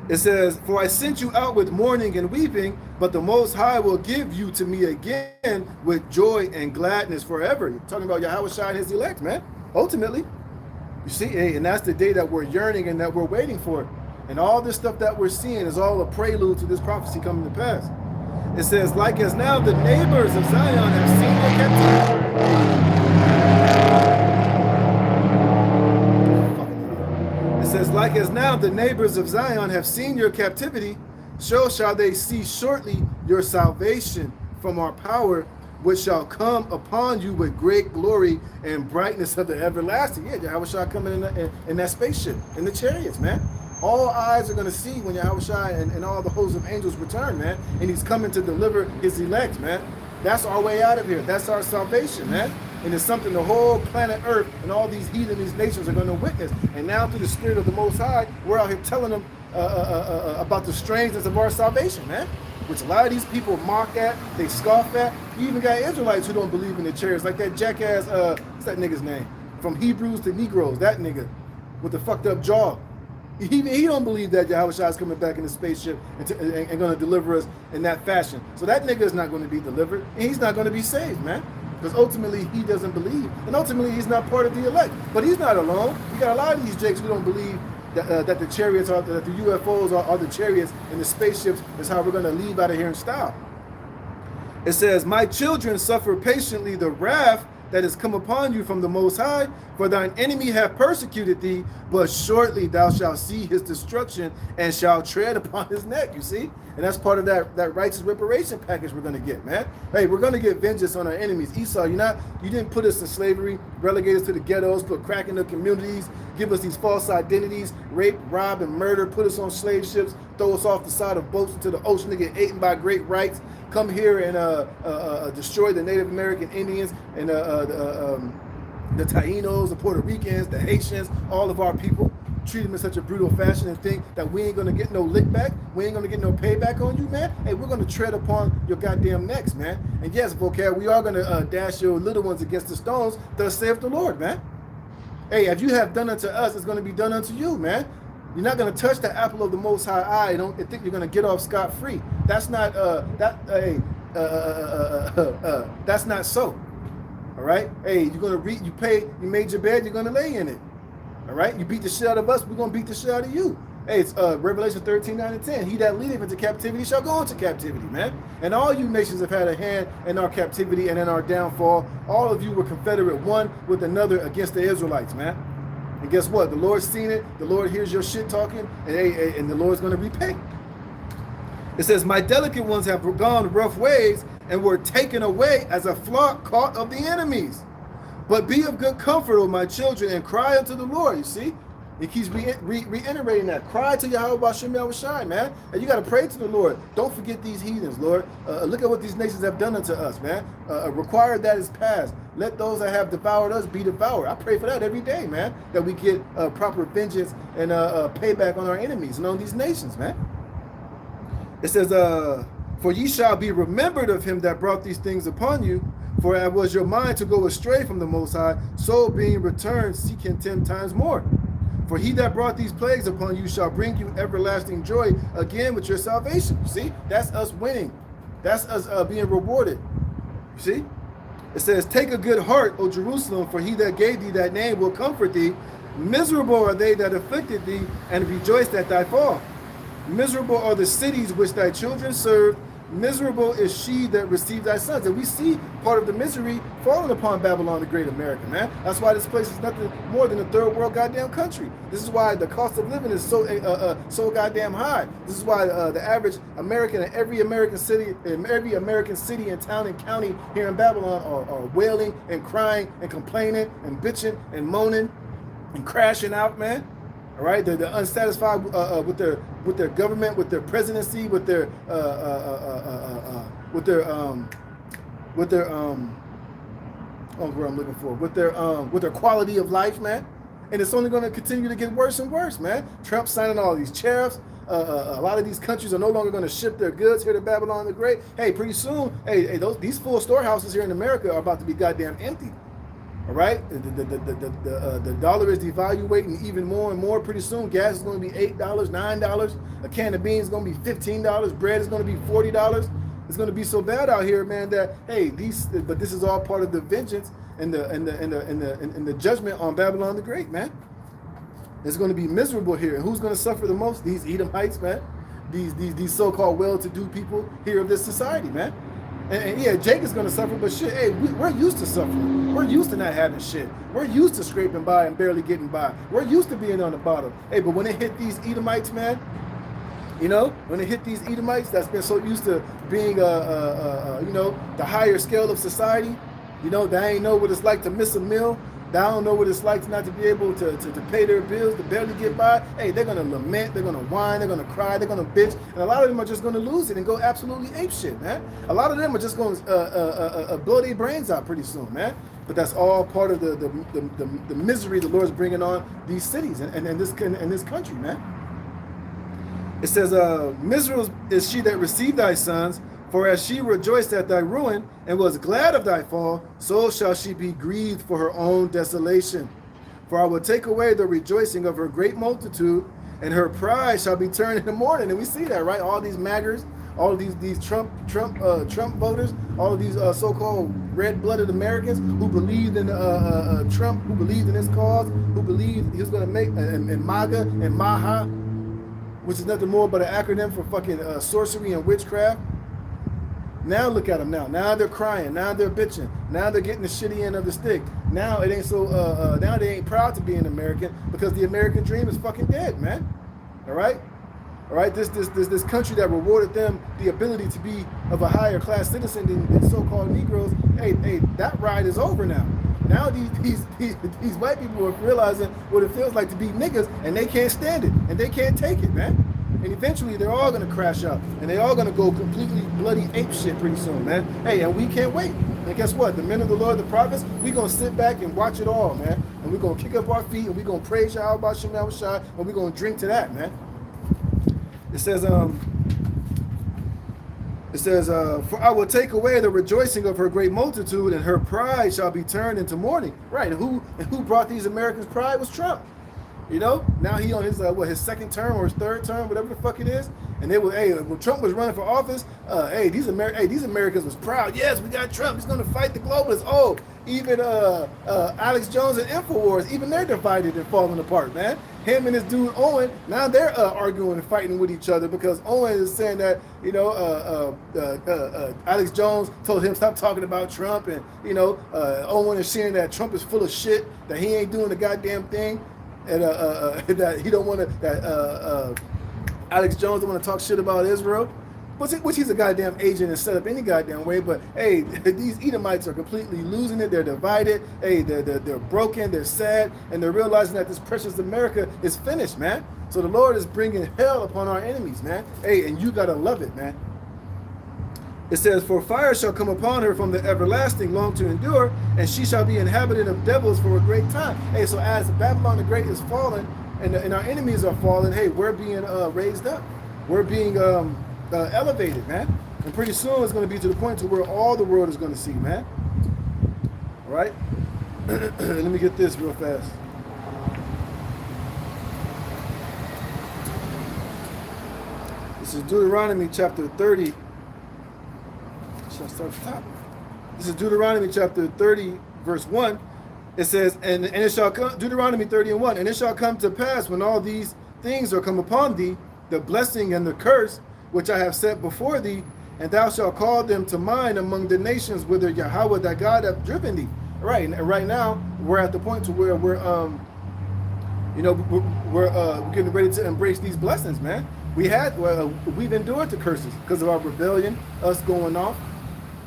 It says, for I sent you out with mourning and weeping, but the Most High will give you to me again with joy and gladness forever. You're talking about Yahweh Shai and his elect, man. Ultimately, you see, and that's the day that we're yearning and that we're waiting for. And all this stuff that we're seeing is all a prelude to this prophecy coming to pass. It says, like as now the neighbors of Zion have seen your captivity. It says, like as now the neighbors of Zion have seen your captivity, so shall they see shortly your salvation from our power, which shall come upon you with great glory and brightness of the everlasting. Yeah, Yahweh Shai coming in that spaceship, in the chariots, man. All eyes are going to see when Yahweh Shai and all the hosts of angels return, man. And he's coming to deliver his elect, man. That's our way out of here. That's our salvation, man. And it's something the whole planet Earth and all these heathen, these nations are going to witness. And now through the Spirit of the Most High, we're out here telling them about the strangeness of our salvation, man. Which a lot of these people mock at, they scoff at. You even got Israelites who don't believe in the chariots, like that jackass, what's that nigga's name? From Hebrews to Negroes, that nigga with the fucked up jaw. He don't believe that Yahweh Shai is coming back in the spaceship and going to deliver us in that fashion. So that nigga is not going to be delivered, and he's not going to be saved, man. Because ultimately he doesn't believe, and ultimately he's not part of the elect. But he's not alone. You got a lot of these jakes who don't believe that the chariots are, that the UFOs are the chariots, and the spaceships is how we're going to leave out of here in style. It says, my children, suffer patiently the wrath that is come upon you from the Most High, for thine enemy have persecuted thee, but shortly thou shalt see his destruction and shalt tread upon his neck. You see? And that's part of that righteous reparation package we're going to get, man. Hey, we're going to get vengeance on our enemies. Esau, you didn't put us in slavery, relegate us to the ghettos, put crack in the communities, give us these false identities, rape, rob, and murder, put us on slave ships, throw us off the side of boats into the ocean to get eaten by great whites, come here and destroy the Native American Indians and the Tainos, the Puerto Ricans, the Haitians, all of our people, treat them in such a brutal fashion and think that we ain't going to get no lick back, we ain't going to get no payback on you, man. Hey, we're going to tread upon your goddamn necks, man. And yes, vocab, we are going to dash your little ones against the stones, thus saith the Lord, man. Hey, if you have done unto us, it's going to be done unto you, man. You're not going to touch the apple of the Most High eye. Don't think you're going to get off scot-free. That's not that's not so. All right. Hey, you're going to read. You made your bed. You're going to lay in it. All right. You beat the shit out of us. We're going to beat the shit out of you. Hey, it's Revelation 13:9-10. He that leadeth into captivity shall go into captivity, man. And all you nations have had a hand in our captivity and in our downfall. All of you were confederate one with another against the Israelites, man. And guess what? The Lord's seen it. The Lord hears your shit talking, and the Lord's going to repay. It says, my delicate ones have gone rough ways and were taken away as a flock caught of the enemies. But be of good comfort, O my children, and cry unto the Lord. You see? He keeps reiterating that. Cry to Yahweh Bashem Yahweh Shai, man. And you got to pray to the Lord. Don't forget these heathens, Lord. Look at what these nations have done unto us, man. Require that is past. Let those that have devoured us be devoured. I pray for that every day, man. That we get proper vengeance and payback on our enemies and on these nations, man. It says, for ye shall be remembered of him that brought these things upon you, For it was your mind to go astray from the Most High, so being returned, seek him 10 times more. For he that brought these plagues upon you shall bring you everlasting joy again with your salvation. See, that's us winning. That's us being rewarded. You see? It says, take a good heart, O Jerusalem, for he that gave thee that name will comfort thee. Miserable are they that afflicted thee, and rejoiced at thy fall. Miserable are the cities which thy children served. Miserable is she that received thy sons. And we see part of the misery falling upon Babylon the Great America, man. That's why this place is nothing more than a third world goddamn country. This is why the cost of living is so goddamn high. This is why the average American in every American city and town and county here in Babylon are wailing and crying and complaining and bitching and moaning and crashing out, man. All right, they're unsatisfied with their government, with their presidency, with their with their quality of life, man. And it's only going to continue to get worse and worse, man. Trump signing all these tariffs. A lot of these countries are no longer going to ship their goods here to Babylon the Great. Hey, pretty soon, these full storehouses here in America are about to be goddamn empty. All right, the dollar is devaluating even more and more. Pretty soon, gas is going to be $8, $9. A can of beans is going to be $15. Bread is going to be $40. It's going to be so bad out here, man. That but this is all part of the vengeance and the judgment on Babylon the Great, man. It's going to be miserable here, and who's going to suffer the most? These Edomites, man. These so-called well-to-do people here of this society, man. And yeah, Jake is going to suffer, but shit, hey, we're used to suffering. We're used to not having shit. We're used to scraping by and barely getting by. We're used to being on the bottom. Hey, but when it hit these Edomites, man, you know, when it hit these Edomites that's been so used to being, the higher scale of society, you know, they ain't know what it's like to miss a meal. They don't know what it's like not to be able to pay their bills, to barely get by. Hey, they're going to lament, they're going to whine, they're going to cry, they're going to bitch. And a lot of them are just going to lose it and go absolutely apeshit, man. A lot of them are just going to blow their brains out pretty soon, man. But that's all part of the misery the Lord's bringing on these cities and this country, man. It says, miserable is she that received thy sons, for as she rejoiced at thy ruin and was glad of thy fall, so shall she be grieved for her own desolation. For I will take away the rejoicing of her great multitude, and her pride shall be turned in the morning. And we see that, right? All these maggers, all of these Trump voters, all of these so-called red-blooded Americans who believed in Trump, who believed in his cause, who believed he was going to make and MAGA and MAHA, which is nothing more but an acronym for fucking sorcery and witchcraft. Now look at them now. Now they're crying. Now they're bitching. Now they're getting the shitty end of the stick. Now it ain't so. Now they ain't proud to be an American because the American dream is fucking dead, man. All right. This country that rewarded them the ability to be of a higher class citizen than so-called Negroes. Hey, that ride is over now. Now these white people are realizing what it feels like to be niggas, and they can't stand it, and they can't take it, man. And eventually they're all going to crash out, and they're all going to go completely bloody ape shit pretty soon, man. Hey, and we can't wait. And guess what? The men of the Lord, the prophets, we're going to sit back and watch it all, man. And we're going to kick up our feet, and we're going to praise Yahweh B'Shem Yahushua, and we're going to drink to that, man. It says, for I will take away the rejoicing of her great multitude, and her pride shall be turned into mourning. Right, and who brought these Americans pride was Trump. You know, now he on his his second term or his third term, whatever the fuck it is. And they were, when Trump was running for office, these Americans was proud. Yes, we got Trump. He's going to fight the globalists. Oh, even Alex Jones and Infowars, even they're divided and falling apart, man. Him and his dude Owen, now they're arguing and fighting with each other because Owen is saying that, you know, Alex Jones told him stop talking about Trump, and you know, Owen is saying that Trump is full of shit, that he ain't doing the goddamn thing. And that he don't want to, that Alex Jones don't want to talk shit about Israel, which he's a goddamn agent and set up any goddamn way. But hey, these Edomites are completely losing it. They're divided. Hey, they're broken. They're sad, and they're realizing that this precious America is finished, man. So the Lord is bringing hell upon our enemies, man. Hey, and you gotta love it, man. It says, for fire shall come upon her from the everlasting, long to endure, and she shall be inhabited of devils for a great time. Hey, so as Babylon the Great is fallen, and our enemies are fallen, hey, we're being raised up. We're being elevated, man. And pretty soon it's going to be to the point to where all the world is going to see, man. right? Let me get this real fast. This is Deuteronomy chapter 30. Should I start at the top? This is Deuteronomy chapter 30, verse 1. It says, and it shall come, Deuteronomy 30 and 1, and it shall come to pass when all these things are come upon thee, the blessing and the curse which I have set before thee, and thou shalt call them to mind among the nations whither Yahweh thy God hath driven thee. All right, and right now we're at the point to where we're we're getting ready to embrace these blessings, man. We've endured the curses because of our rebellion, us going off,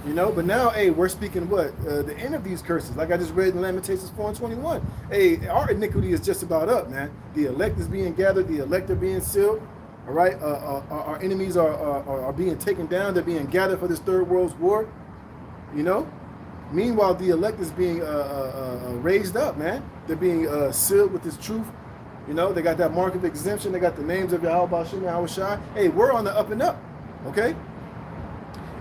but now, hey, we're speaking the end of these curses, like I just read in Lamentations 4:21. Hey, our iniquity is just about up, man. The elect is being gathered, the elect are being sealed. All right, our enemies are being taken down. They're being gathered for this third world war. Meanwhile, the elect is being raised up, man. They're being sealed with this truth. They got that mark of exemption. They got the names of Yahweh Shem Yahweh Shai. Hey, we're on the up and up, okay?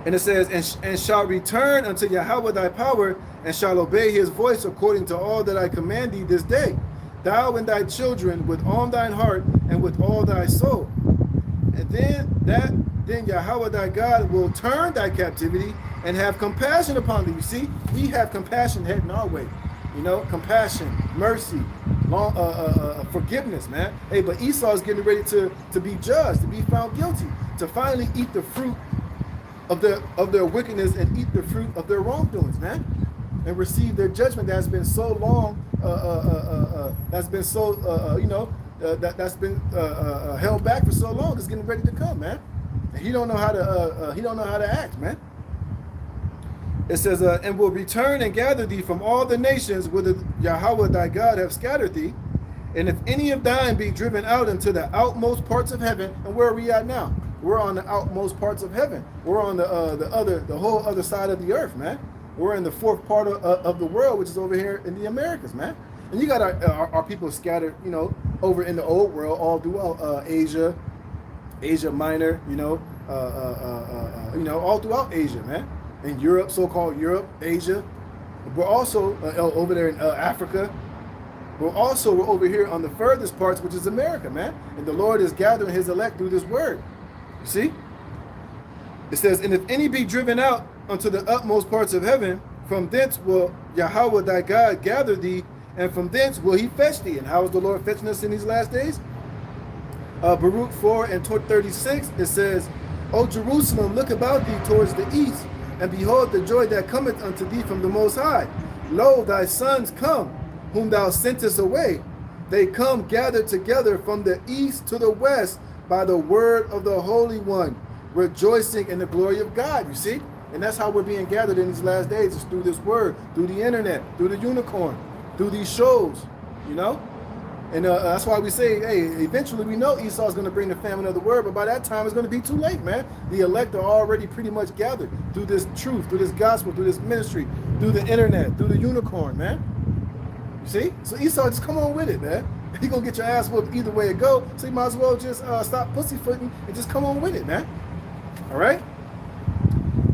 And it says, and shall return unto Yahweh thy power, and shall obey his voice according to all that I command thee this day, thou and thy children with all thine heart and with all thy soul. And then Yahweh thy God will turn thy captivity and have compassion upon thee. You see, we have compassion heading our way. Compassion, mercy, long forgiveness, man. Hey, but Esau is getting ready to be judged, to be found guilty, to finally eat the fruit of their wickedness and eat the fruit of their wrongdoings, man, and receive their judgment that's been so long, that's been so that's been held back for so long. It's getting ready to come, man. And he don't know how to act, man. It says, and will return and gather thee from all the nations whither Yahweh thy God have scattered thee. And if any of thine be driven out into the outmost parts of heaven, and where are we at now? We're on the outmost parts of heaven. We're on the whole other side of the earth, man. We're in the fourth part of the world, which is over here in the Americas, man. And you got our people scattered, over in the old world, all throughout Asia Minor, all throughout Asia, man. In Europe, so-called Europe, Asia. We're also over there in Africa. We're over here on the furthest parts, which is America, man. And the Lord is gathering his elect through this word. You see? It says, and if any be driven out unto the utmost parts of heaven, from thence will Yahweh thy God gather thee, and from thence will he fetch thee. And how is the Lord fetching us in these last days? Baruch 4:36, it says, O Jerusalem, look about thee towards the east, and behold the joy that cometh unto thee from the Most High. Lo, thy sons come, whom thou sentest away. They come gathered together from the east to the west by the word of the Holy One, rejoicing in the glory of God. You see? And that's how we're being gathered in these last days. It's through this word, through the internet, through the unicorn, through these shows, And that's why we say, hey, eventually we know Esau's going to bring the famine of the word, but by that time it's going to be too late, man. The elect are already pretty much gathered through this truth, through this gospel, through this ministry, through the internet, through the unicorn, man. You see? So Esau, just come on with it, man. You're going to get your ass whooped either way it go, so you might as well just stop pussyfooting and just come on with it, man. All right?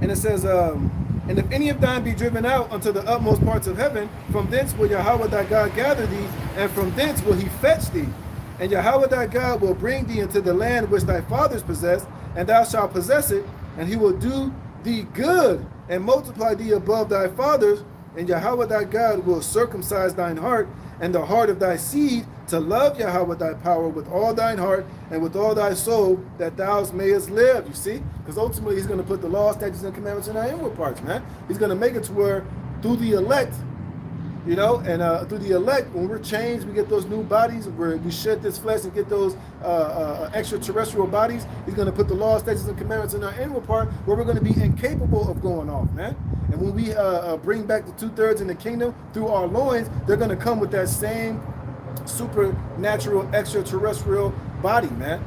And it says, and if any of thine be driven out unto the utmost parts of heaven, from thence will Yahweh thy God gather thee, and from thence will he fetch thee. And Yahweh thy God will bring thee into the land which thy fathers possessed, and thou shalt possess it, and he will do thee good, and multiply thee above thy fathers, and Yahweh thy God will circumcise thine heart, and the heart of thy seed, to love Yahweh thy power with all thine heart and with all thy soul, that thou mayest live. You see? Because ultimately he's going to put the law, statutes, and commandments in our inward parts, man. He's going to make it to where through the elect, through the elect, when we're changed, we get those new bodies where we shed this flesh and get those extraterrestrial bodies. He's going to put the law, statutes, and commandments in our inward part, where we're going to be incapable of going off, man. And when we bring back the 2/3 in the kingdom through our loins, they're going to come with that same supernatural extraterrestrial body, man.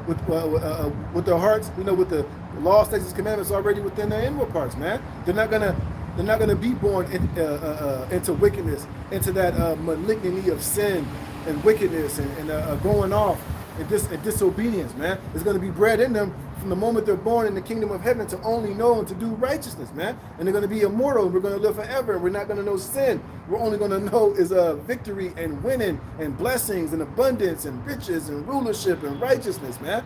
With their hearts, with the law, statutes, commandments already within their inward parts, man. They're not gonna be born into wickedness, into that malignity of sin and wickedness and going off, and disobedience, man. It's going to be bred in them from the moment they're born in the kingdom of heaven to only know and to do righteousness, man. And they're going to be immortal, and we're going to live forever, and we're not going to know sin. We're only going to know is victory and winning and blessings and abundance and riches and rulership and righteousness, man.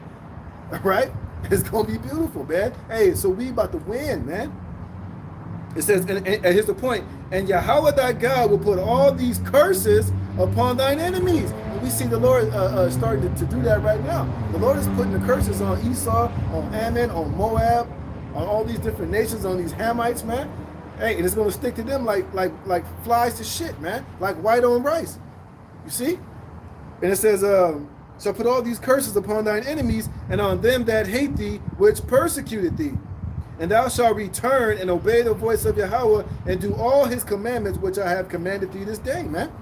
All right? It's going to be beautiful, man. Hey, so we about to win, man. It says, and here's the point, and Yahweh thy God will put all these curses upon thine enemies. And we see the Lord starting to do that right now. The Lord is putting the curses on Esau, on Ammon, on Moab, on all these different nations, on these Hamites, man. Hey, and it's going to stick to them like flies to shit, man, like white on rice. You see? And it says, shall put all these curses upon thine enemies and on them that hate thee, which persecuted thee. And thou shalt return and obey the voice of Yahweh and do all his commandments which I have commanded thee this day, man.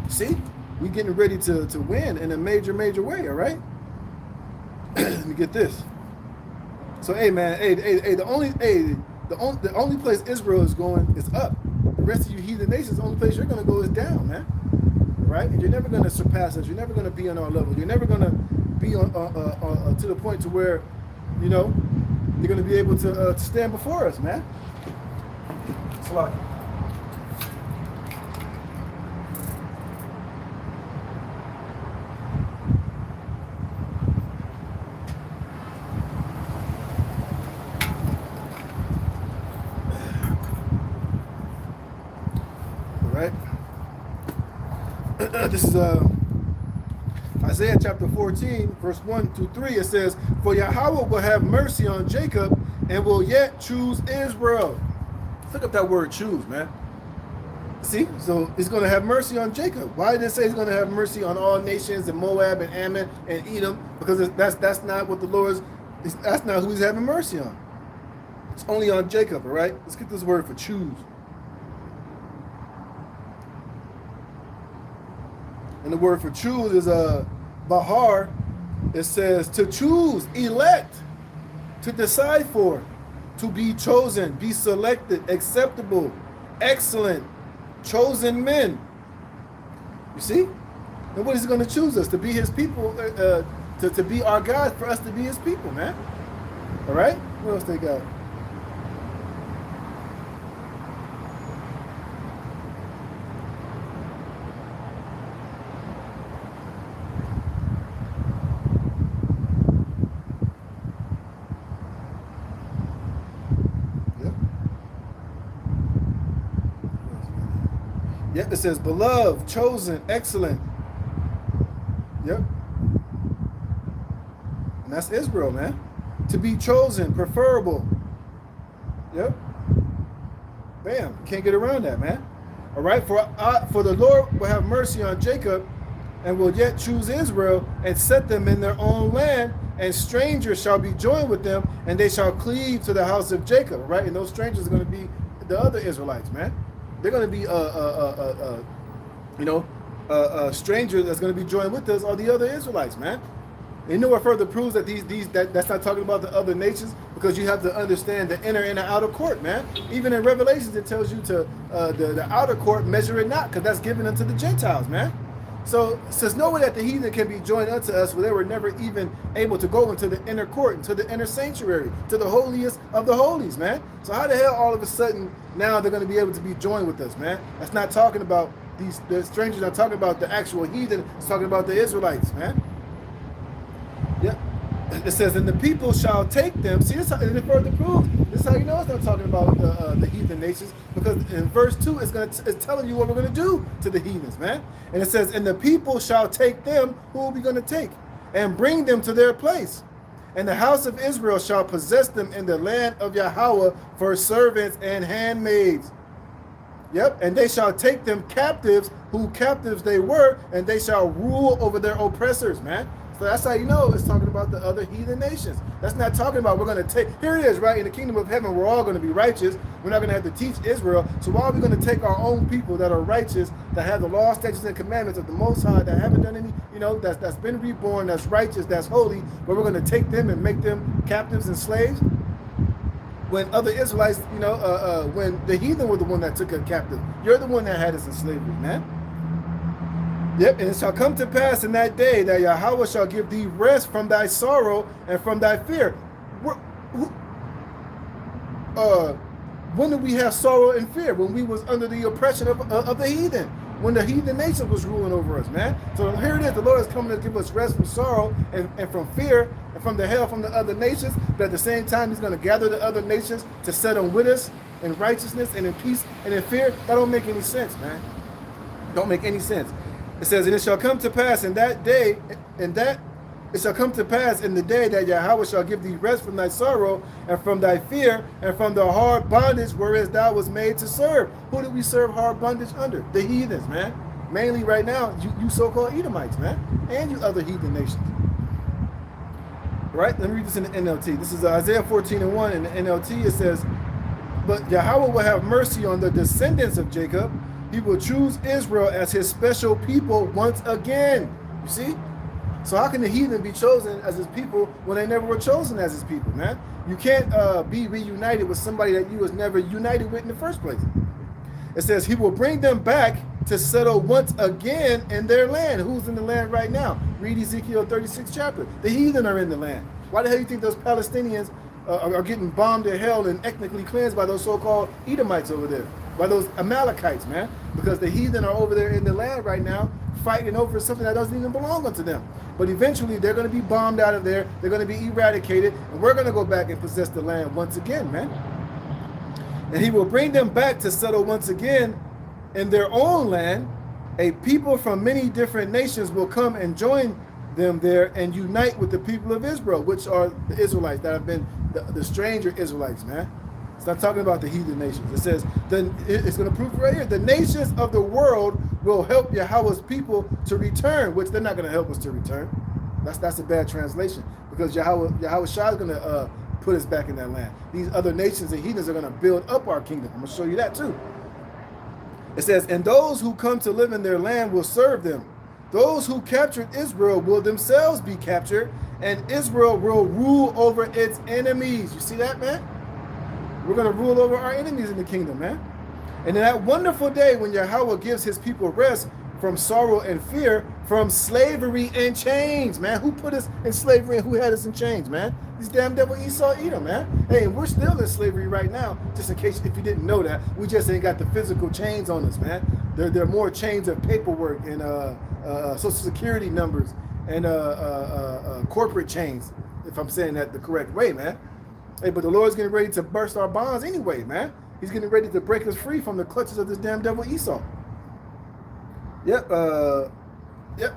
See? We getting ready to win in a major way, all right? Let me get this. So, hey, man, the only place Israel is going is up. The rest of you heathen nations, the only place you're going to go is down, man. Right? And you're never going to surpass us. You're never going to be on our level. You're never going to be on to the point to where, you know, you're going to be able to stand before us, man. It's like, all right. This is Isaiah chapter 14, verse 1 to 3, it says, for Yahweh will have mercy on Jacob and will yet choose Israel. Look up that word choose, man. See? So he's going to have mercy on Jacob. Why did it say he's going to have mercy on all nations and Moab and Ammon and Edom? Because that's not what the Lord's, that's not who he's having mercy on. It's only on Jacob, all right? Let's get this word for choose. And the word for choose is bahar. It says to choose, elect, to decide for, to be chosen, be selected, acceptable, excellent, chosen men. You see? And what is he going to choose us? To be his people, to be our God, for us to be his people, man. All right? What else they got? Yep, it says beloved, chosen, excellent. Yep. And that's Israel, man. To be chosen, preferable. Yep. Bam. Can't get around that, man. All right. For the Lord will have mercy on Jacob and will yet choose Israel and set them in their own land, and strangers shall be joined with them, and they shall cleave to the house of Jacob. Right. And those strangers are going to be the other Israelites, man. They're going to be strangers that's going to be joined with us are the other Israelites, man. And you know what further proves that that's not talking about the other nations? Because you have to understand the inner and the outer court, man. Even in Revelations, it tells you to the outer court measure it not, because that's given unto the Gentiles, man. So says no way that the heathen can be joined unto us, where they were never even able to go into the inner court, into the inner sanctuary, to the holiest of the holies, man. So how the hell all of a sudden now they're going to be able to be joined with us, man? That's not talking about the strangers, not talking about the actual heathen. It's talking about the Israelites, man. Yep. It says, and the people shall take them. See, this is further proof. This is how you know it's not talking about the heathen nations, because in verse 2 it's telling you what we're going to do to the heathens, man. And it says, and the people shall take them. Who are we going to take? And bring them to their place. And the house of Israel shall possess them in the land of Yahweh for servants and handmaids. Yep, and they shall take them captives, who captives they were, and they shall rule over their oppressors, man. So that's how you know it's talking about the other heathen nations. That's not talking about we're going to take, here it is, right? In the kingdom of heaven, we're all going to be righteous. We're not going to have to teach Israel. So why are we going to take our own people that are righteous, that have the law, statutes, and commandments of the Most High, that haven't done any, that's been reborn, that's righteous, that's holy, but we're going to take them and make them captives and slaves? When other Israelites, when the heathen were the one that took us captive, you're the one that had us in slavery, man. Yep, and it shall come to pass in that day that Yahweh shall give thee rest from thy sorrow and from thy fear. When did we have sorrow and fear? When we was under the oppression of the heathen. When the heathen nation was ruling over us, man. So here it is. The Lord is coming to give us rest from sorrow and from fear and from the hell from the other nations. But at the same time, he's going to gather the other nations to set them with us in righteousness and in peace and in fear. That don't make any sense, man. Don't make any sense. It says, and it shall come to pass in that day, it shall come to pass in the day that Yahweh shall give thee rest from thy sorrow and from thy fear and from the hard bondage whereas thou was made to serve. Who did we serve hard bondage under? The heathens, man. Mainly right now, you so-called Edomites, man. And you other heathen nations. Right? Let me read this in the NLT. This is Isaiah 14:1 in the NLT. It says, but Yahweh will have mercy on the descendants of Jacob. He will choose Israel as his special people once again. You see? So how can the heathen be chosen as his people when they never were chosen as his people, man? You can't be reunited with somebody that you was never united with in the first place. It says he will bring them back to settle once again in their land. Who's in the land right now? Read Ezekiel 36 chapter. The heathen are in the land. Why the hell do you think those Palestinians are getting bombed to hell and ethnically cleansed by those so-called Edomites over there? By those Amalekites, man? Because the heathen are over there in the land right now fighting over something that doesn't even belong unto them. But eventually they're going to be bombed out of there. They're going to be eradicated. And we're going to go back and possess the land once again, man. And he will bring them back to settle once again in their own land. A people from many different nations will come and join them there and unite with the people of Israel, which are the Israelites that have been the stranger Israelites, man. It's not talking about the heathen nations. It says, then it's going to prove right here, the nations of the world will help Yahweh's people to return, which they're not going to help us to return. That's a bad translation, because Yahweh Shah is going to put us back in that land. These other nations and heathens are going to build up our kingdom. I'm going to show you that too. It says, and those who come to live in their land will serve them. Those who captured Israel will themselves be captured, and Israel will rule over its enemies. You see that, man? We're going to rule over our enemies in the kingdom, man. And in that wonderful day when Yahweh gives his people rest from sorrow and fear, from slavery and chains, man. Who put us in slavery and who had us in chains, man? These damn devil Esau, Edom, man. Hey, we're still in slavery right now, just in case if you didn't know that. We just ain't got the physical chains on us, man. There are more chains of paperwork and social security numbers and corporate chains, if I'm saying that the correct way, man. Hey, but the Lord's getting ready to burst our bonds anyway, man. He's getting ready to break us free from the clutches of this damn devil Esau. Yep. Yep.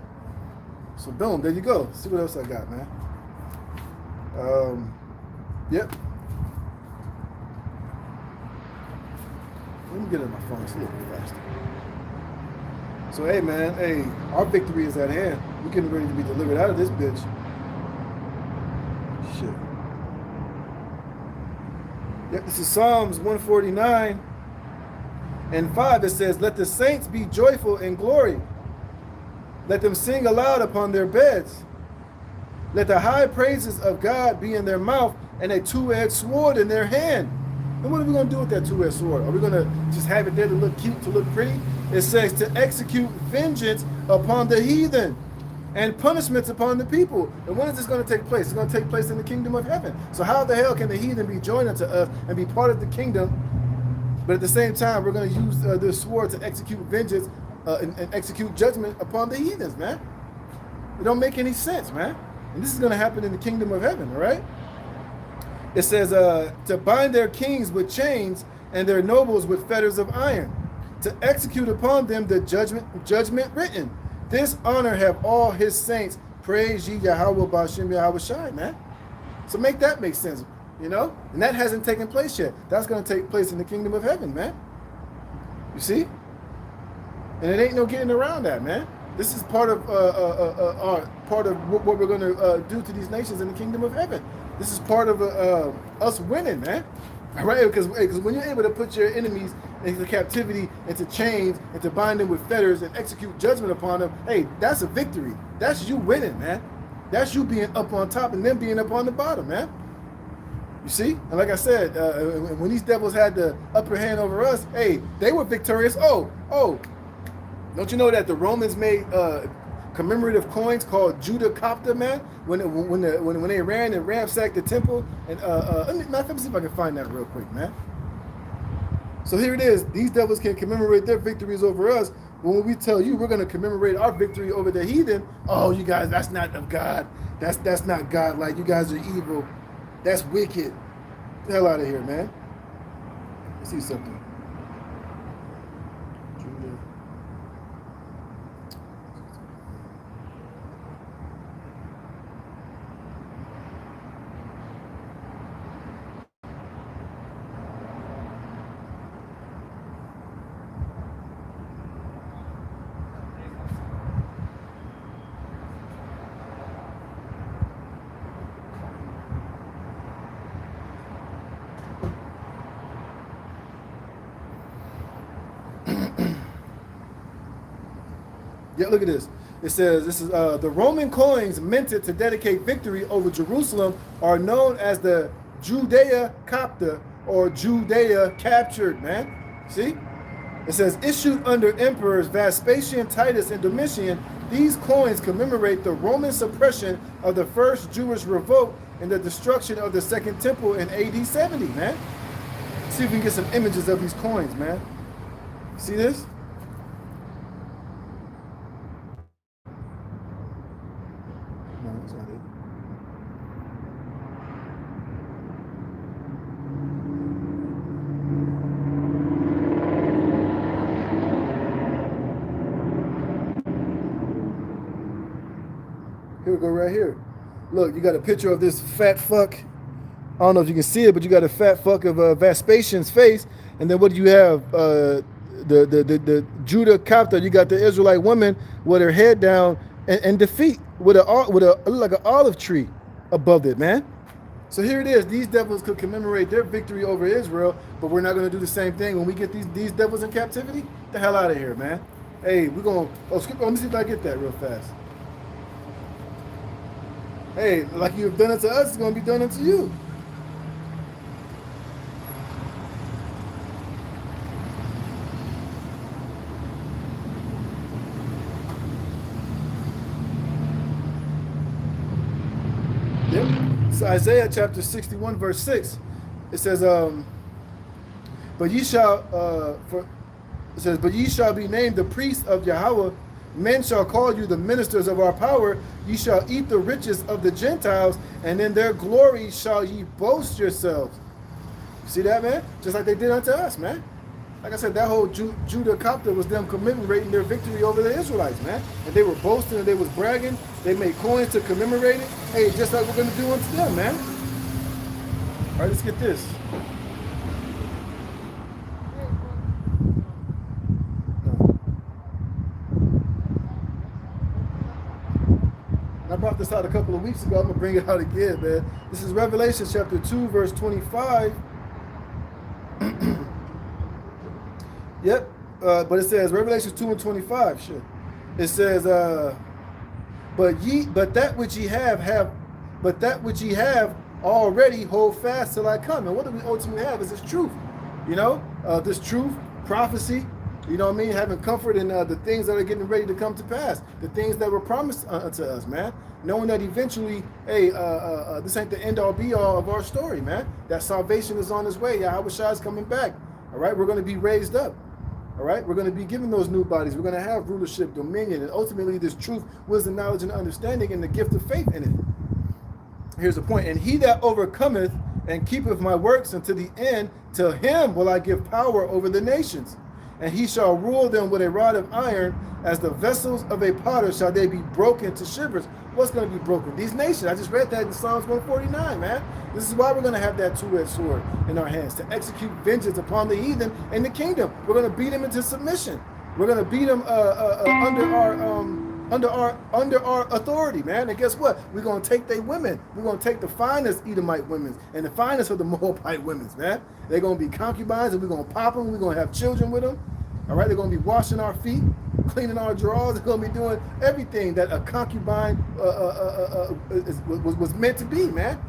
So boom, there you go. See what else I got, man. Yep. Let me get it on my phone. It's a little bit faster. So hey, man. Hey, our victory is at hand. We're getting ready to be delivered out of this bitch. Shit. Yep, this is Psalms 149 and 5. It says, let the saints be joyful in glory. Let them sing aloud upon their beds. Let the high praises of God be in their mouth and a two-edged sword in their hand. And what are we going to do with that two-edged sword? Are we going to just have it there to look cute, to look pretty? It says to execute vengeance upon the heathen and punishments upon the people. And when is this going to take place? It's going to take place in the kingdom of heaven. So how the hell can the heathen be joined unto us and be part of the kingdom, but at the same time we're going to use this sword to execute vengeance and execute judgment upon the heathens, man? It don't make any sense, man. And this is going to happen in the kingdom of heaven, all right? It says to bind their kings with chains and their nobles with fetters of iron, to execute upon them the judgment written. This honor have all his saints. Praise ye Yahweh Ba'ashem Yahweh Shai, man. So make that make sense, you know? And that hasn't taken place yet. That's going to take place in the kingdom of heaven, man. You see? And it ain't no getting around that, man. This is part of what we're going to do to these nations in the kingdom of heaven. This is part of us winning, man. All right? Because when you're able to put your enemies into captivity, into chains, and to bind them with fetters and execute judgment upon them, hey, that's a victory. That's you winning, man. That's you being up on top and them being up on the bottom, man. You see? And like I said, when these devils had the upper hand over us, hey, they were victorious. Oh, Don't you know that the Romans made commemorative coins called Judah Copta, man? When they ran and ransacked the temple, and let me see if I can find that real quick, man. So here it is. These devils can commemorate their victories over us. When we tell you we're going to commemorate our victory over the heathen, oh, you guys, that's not of God. That's not God. Like, you guys are evil. That's wicked. Get the hell out of here, man. Let's see something. Yeah, look at this. It says, this is the Roman coins minted to dedicate victory over Jerusalem are known as the Judea Copta, or Judea captured, man. See? It says, issued under emperors Vespasian, Titus, and Domitian, these coins commemorate the Roman suppression of the first Jewish revolt and the destruction of the Second Temple in AD 70, man. Let's see if we can get some images of these coins, man. See this? No, that's not it. Here we go, right here. Look, you got a picture of this fat fuck. I don't know if you can see it, but you got a fat fuck of Vespasian's face. And then what do you have? The Judah Copta. You got the Israelite woman with her head down and defeat with a like an olive tree above it, man. So here it is. These devils could commemorate their victory over Israel, but we're not going to do the same thing when we get these devils in captivity. Get the hell out of here, man. Hey, we're going to let me see if I get that real fast. Hey, like you've done it to us, it's going to be done unto you. Yep. So Isaiah chapter 61, verse 6. It says, but ye shall be named the priests of Yahweh. Men shall call you the ministers of our power. Ye shall eat the riches of the Gentiles, and in their glory shall ye boast yourselves. See that, man? Just like they did unto us, man. Like I said, that whole Judah Copta was them commemorating their victory over the Israelites, man. And they were boasting and they was bragging. They made coins to commemorate it. Hey, just like we're going to do unto them, man. All right, let's get this. I brought this out a couple of weeks ago. I'm going to bring it out again, man. This is Revelation chapter 2, verse 25. Yep. But it says, Revelation 2 and 25. Shit. It says, but that which ye have already hold fast till I come. And what do we ultimately have is this truth. You know, this truth, prophecy, you know what I mean? Having comfort in the things that are getting ready to come to pass. The things that were promised unto us, man. Knowing that eventually, hey, this ain't the end all be all of our story, man. That salvation is on its way. Yahweh Shai is coming back. All right, we're going to be raised up. All right, we're going to be given those new bodies. We're going to have rulership, dominion, and ultimately this truth, wisdom, knowledge, and understanding, and the gift of faith in it. Here's the point. And he that overcometh and keepeth my works unto the end, to him will I give power over the nations. And he shall rule them with a rod of iron, as the vessels of a potter shall they be broken to shivers. What's going to be broken? These nations. I just read that in Psalms 149, man. This is why we're going to have that two-edged sword in our hands, to execute vengeance upon the heathen in the kingdom. We're going to beat them into submission. We're going to beat them under our authority, man. And guess what? We're going to take their women. We're going to take the finest Edomite women and the finest of the Moabite women, man. They're going to be concubines, and we're going to pop them. We're going to have children with them. All right, they're going to be washing our feet, cleaning our drawers. They're going to be doing everything that a concubine was meant to be, man.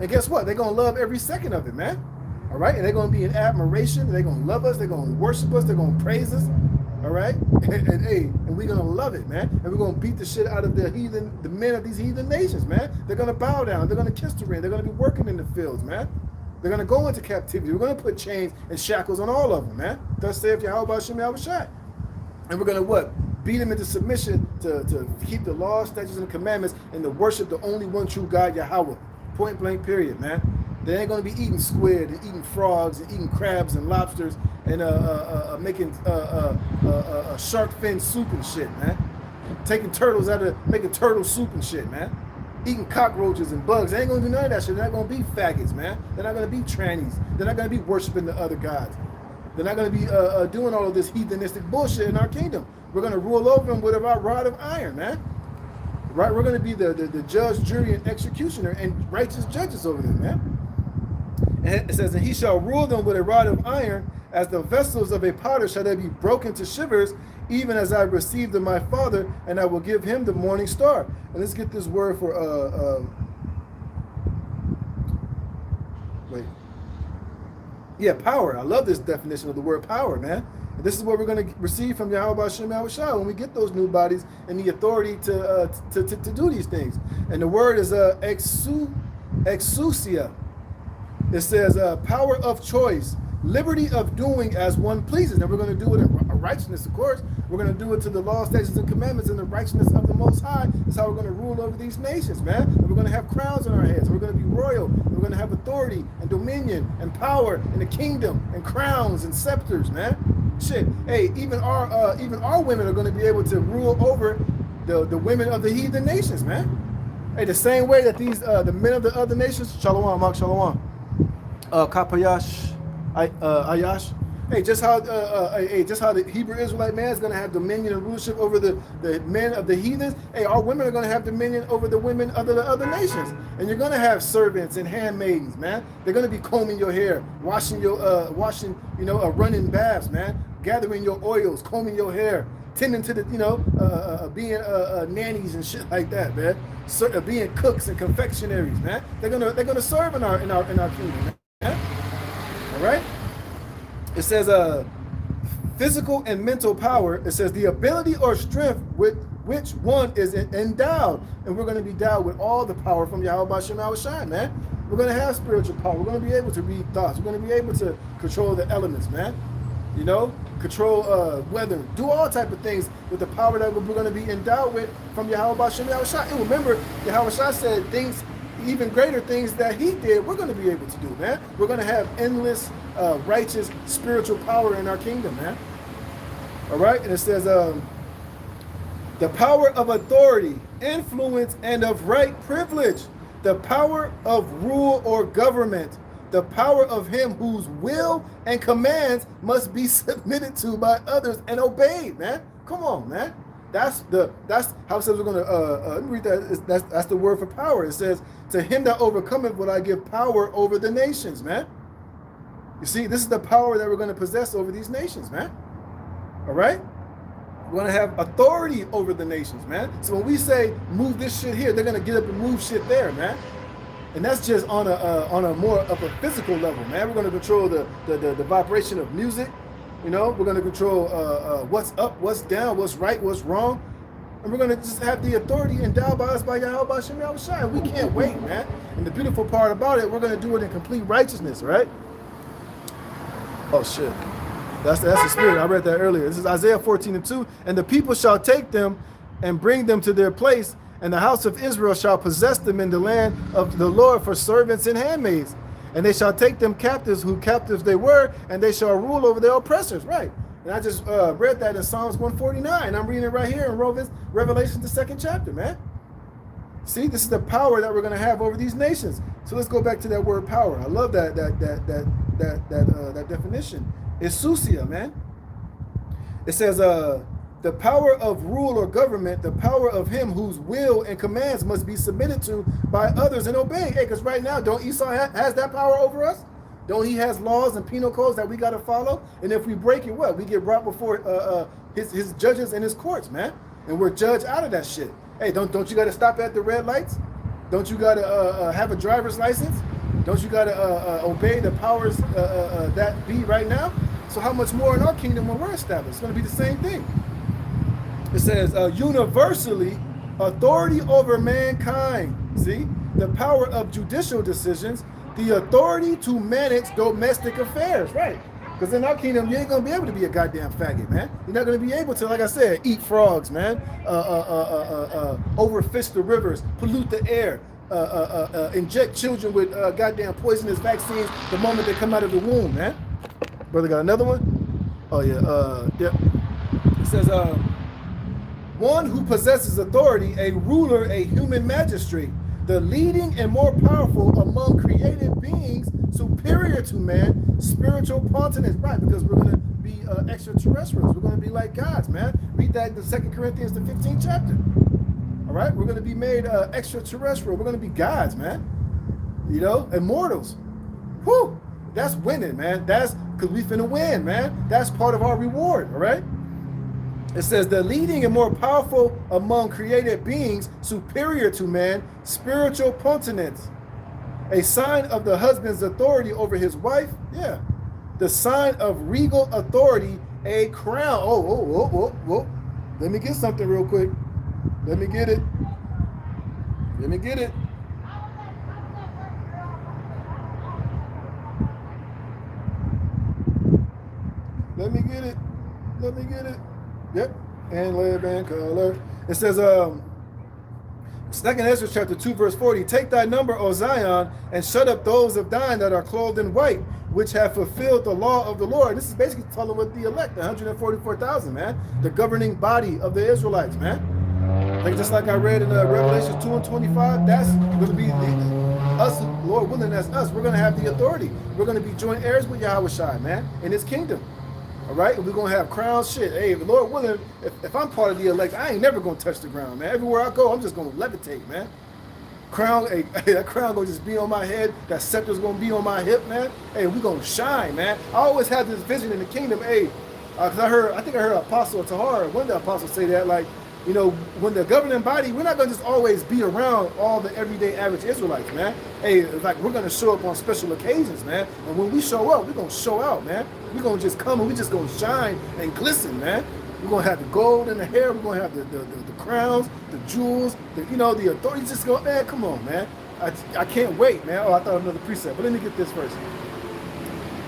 And guess what? They're going to love every second of it, man. All right, and they're going to be in admiration. They're going to love us. They're going to worship us. They're going to praise us. All right, and we're gonna love it, man. And we're gonna beat the shit out of the men of these heathen nations, man. They're gonna bow down. They're gonna kiss the ring. They're gonna be working in the fields, man. They're gonna go into captivity. We're gonna put chains and shackles on all of them, man. Thus saith Yahweh Shem Yahushai. And we're gonna what? Beat them into submission to keep the laws, statutes, and commandments, and to worship the only one true God, Yahweh. Point blank, period, man. They ain't gonna be eating squid and eating frogs and eating crabs and lobsters and making shark fin soup and shit, man. Taking turtles making turtle soup and shit, man. Eating cockroaches and bugs. They ain't gonna do none of that shit. They're not gonna be faggots, man. They're not gonna be trannies. They're not gonna be worshiping the other gods. They're not gonna be doing all of this heathenistic bullshit in our kingdom. We're gonna rule over them with our rod of iron, man. Right? We're gonna be the judge, jury, and executioner and righteous judges over them, man. And it says, and he shall rule them with a rod of iron, as the vessels of a potter shall they be broken to shivers, even as I received of my father, and I will give him the morning star. And let's get this word for power. I love this definition of the word power, man. And this is what we're going to receive from Yahweh Shem Yahushua when we get those new bodies and the authority to do these things. And the word is exousia. It says power of choice, liberty of doing as one pleases. And we're going to do it in righteousness, of course. We're going to do it to the law, statutes, and commandments in the righteousness of the Most High. That's how we're going to rule over these nations, man. And we're going to have crowns on our heads. We're going to be royal. We're going to have authority and dominion and power in the kingdom and crowns and scepters, man. Shit. Hey, even our women are going to be able to rule over the women of the heathen nations, man. Hey, the same way that these the men of the other nations, Shalom, Mark Shalom, Kapayash, Ayash. Hey, just how the Hebrew Israelite man is going to have dominion and rulership over the men of the heathens. Hey, our women are going to have dominion over the women of the other nations, and you're going to have servants and handmaidens, man. They're going to be combing your hair, washing running baths, man, gathering your oils, combing your hair, tending to the being nannies and shit like that, man. Being cooks and confectionaries, man. They're gonna serve in our kingdom, man. All right. It says physical and mental power. It says the ability or strength with which one is endowed, and we're going to be endowed with all the power from Yahweh Shem Yahushai, man. We're going to have spiritual power. We're going to be able to read thoughts. We're going to be able to control the elements, man. Control weather, do all type of things with the power that we're going to be endowed with from Yahweh Shem Yahushai. And remember, Yahweh said things, even greater things that he did, we're going to be able to do, man. We're going to have endless, righteous, spiritual power in our kingdom, man. All right? And it says, the power of authority, influence, and of right privilege, the power of rule or government, the power of him whose will and commands must be submitted to by others and obeyed, man. Come on, man. That's how it says we're going to read that. That's the word for power. It says, to him that overcometh will I give power over the nations, man. You see, this is the power that we're going to possess over these nations, man. All right? We're going to have authority over the nations, man. So when we say move this shit here, they're going to get up and move shit there, man. And that's just on a more of a physical level, man. We're going to control the vibration of music. We're going to control what's up, what's down, what's right, what's wrong. And we're going to just have the authority endowed by us by Yahweh Shem Yahushai. We can't wait, man. And the beautiful part about it, we're going to do it in complete righteousness, right? Oh, shit. That's the spirit. I read that earlier. This is Isaiah 14:2. And the people shall take them and bring them to their place, and the house of Israel shall possess them in the land of the Lord for servants and handmaids. And they shall take them captives, who captives they were, and they shall rule over their oppressors. Right. And I just read that in Psalms 149. I'm reading it right here in Revelation, the 2nd chapter, man. See, this is the power that we're going to have over these nations. So let's go back to that word power. I love that definition. It's exousia, man. It says, the power of rule or government, the power of him whose will and commands must be submitted to by others and obeyed. Hey, because right now, don't Esau has that power over us? Don't he has laws and penal codes that we got to follow? And if we break it, what? We get brought before his judges and his courts, man. And we're judged out of that shit. Hey, don't you got to stop at the red lights? Don't you got to have a driver's license? Don't you got to obey the powers that be right now? So how much more in our kingdom when we're established? It's going to be the same thing. It says, universally, authority over mankind. See? The power of judicial decisions, the authority to manage domestic affairs. Right. Because in our kingdom, you ain't going to be able to be a goddamn faggot, man. You're not going to be able to, like I said, eat frogs, man. Overfish the rivers, pollute the air, inject children with goddamn poisonous vaccines the moment they come out of the womb, man. Brother got another one? Oh, yeah. Yeah. It says, one who possesses authority, a ruler, a human magistrate, the leading and more powerful among created beings, superior to man, spiritual continents. Right, because we're going to be extraterrestrials. We're going to be like gods, man. Read that in the 2 Corinthians, the 15th chapter. All right, we're going to be made extraterrestrial. We're going to be gods, man. You know, immortals. Whew, that's winning, man. That's because we finna win, man. That's part of our reward, all right? It says, the leading and more powerful among created beings, superior to man, spiritual continents. A sign of the husband's authority over his wife. Yeah. The sign of regal authority, a crown. Oh. Let me get something real quick. Let me get it. Let me get it. Let me get it. Let me get it. Yep. And live and color. It says, 2nd Ezra chapter 2, verse 40, take thy number, O Zion, and shut up those of thine that are clothed in white, which have fulfilled the law of the Lord. This is basically telling with the elect, the 144,000, man. The governing body of the Israelites, man. Like just like I read in Revelation 2 and 25, that's going to be us, Lord willing, that's us. We're going to have the authority. We're going to be joint heirs with Yahushua, man, in his kingdom. All right, and we're going to have crowns, shit. Hey, the Lord willing, if I'm part of the elect, I ain't never going to touch the ground, man. Everywhere I go, I'm just going to levitate, man. Crown, hey, that crown going to just be on my head. That scepter's going to be on my hip, man. Hey, we're going to shine, man. I always had this vision in the kingdom, hey, because I think I heard Apostle Tahar, one of the apostles say that, like, you know, when the governing body, we're not going to just always be around all the everyday average Israelites, man. Hey, it's like we're going to show up on special occasions, man. And when we show up, we're going to show out, man. We're going to just come and we're just going to shine and glisten, man. We're going to have the gold in the hair. We're going to have the crowns, the jewels, the authority. Just go, man, come on, man. I can't wait, man. Oh, I thought another precept. But let me get this first.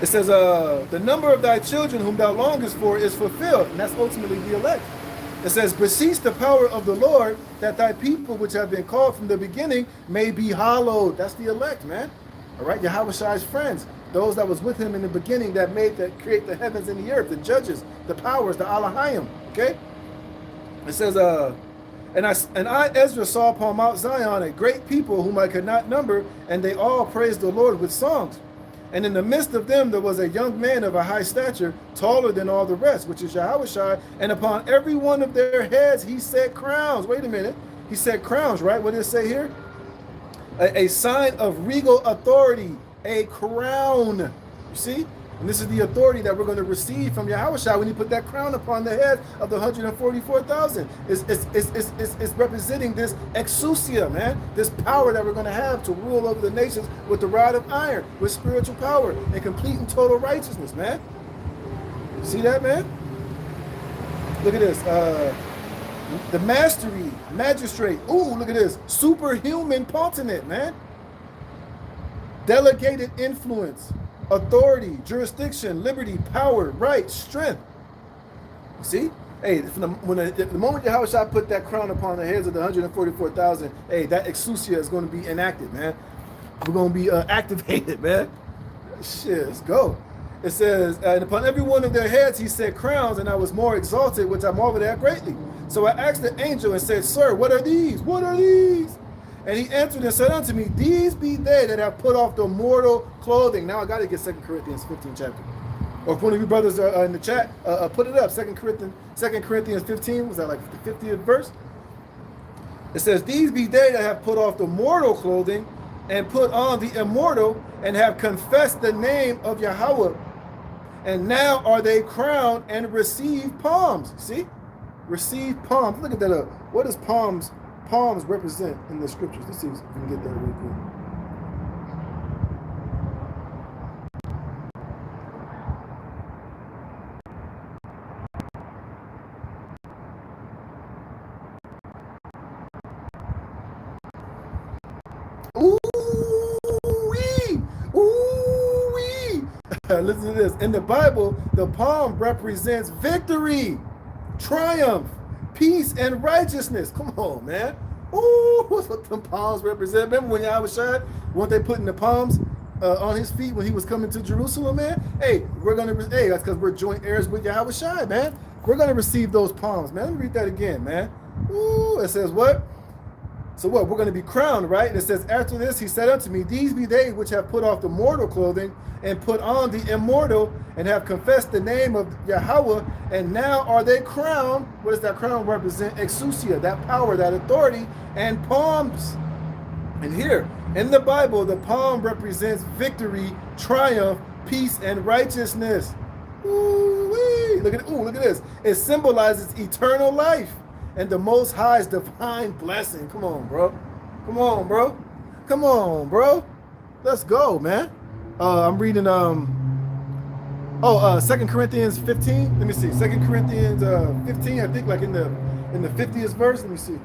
It says, the number of thy children whom thou longest for is fulfilled. And that's ultimately the elect. It says, beseech the power of the Lord that thy people which have been called from the beginning may be hallowed. That's the elect, man. All right, Yahweh's friends, those that was with him in the beginning that create the heavens and the earth, the judges, the powers, the Elohim. Okay? It says, and I, Ezra, saw upon Mount Zion a great people whom I could not number, and they all praised the Lord with songs. And in the midst of them there was a young man of a high stature, taller than all the rest, which is Yahushua, and upon every one of their heads he set crowns. Wait a minute. He said crowns, right? What did it say here? A sign of regal authority, a crown. You see? And this is the authority that we're going to receive from Yahushua when you put that crown upon the head of the 144,000. It's representing this exousia, man. This power that we're going to have to rule over the nations with the rod of iron, with spiritual power and complete and total righteousness, man. See that, man? Look at this. The magistrate. Ooh, look at this. Superhuman continent, man. Delegated influence. Authority, jurisdiction, liberty, power, right, strength. See? Hey, the moment Yahushua put that crown upon the heads of the 144,000, hey, that exousia is going to be enacted, man. We're going to be activated, man. Shit, let's go. It says, and upon every one of their heads he set crowns, and I was more exalted, which I marveled at greatly. So I asked the angel and said, Sir, what are these? What are these? And he answered and said unto me, these be they that have put off the mortal clothing. Now I got to get 2 Corinthians 15 chapter. Or if one of you brothers are in the chat, put it up. 2 Corinthians 15, was that like the 50th verse? It says, these be they that have put off the mortal clothing and put on the immortal and have confessed the name of Yahweh. And now are they crowned and receive palms. See? Receive palms. Look at that up. What does palms represent in the scriptures? Let's see if we can get that real quick. Listen to this. In the Bible, the palm represents victory, triumph, peace, and righteousness. Come on, man. Ooh, what's what the palms represent? Remember when Yahweh shot? Weren't they putting the palms on his feet when he was coming to Jerusalem, man? Hey, that's because we're joint heirs with Yahweh Shai, man. We're gonna receive those palms, man. Let me read that again, man. Ooh, it says what? So what? We're going to be crowned, right? And it says, after this, he said unto me, these be they which have put off the mortal clothing and put on the immortal and have confessed the name of Yahweh, and now are they crowned. What does that crown represent? Exousia, that power, that authority, and palms. And here, in the Bible, the palm represents victory, triumph, peace, and righteousness. Ooh-wee. Look at this. It symbolizes eternal life and the Most High's divine blessing. Come on, bro. Come on, bro. Come on, bro. Let's go, man. I'm reading 2 Corinthians 15. Let me see. 2 Corinthians 15, I think like in the 50th verse. Let me see.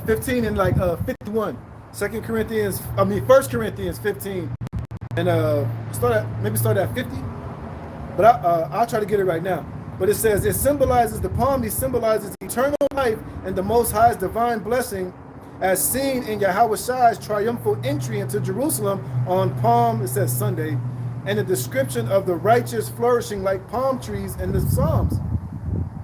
15 and 51. 1 Corinthians 15. And start at 50. But I'll try to get it right now. But it says, it symbolizes, the palm symbolizes eternal life and the Most High's divine blessing as seen in Yahweh Shai's triumphal entry into Jerusalem on Palm, it says Sunday, and the description of the righteous flourishing like palm trees in the Psalms.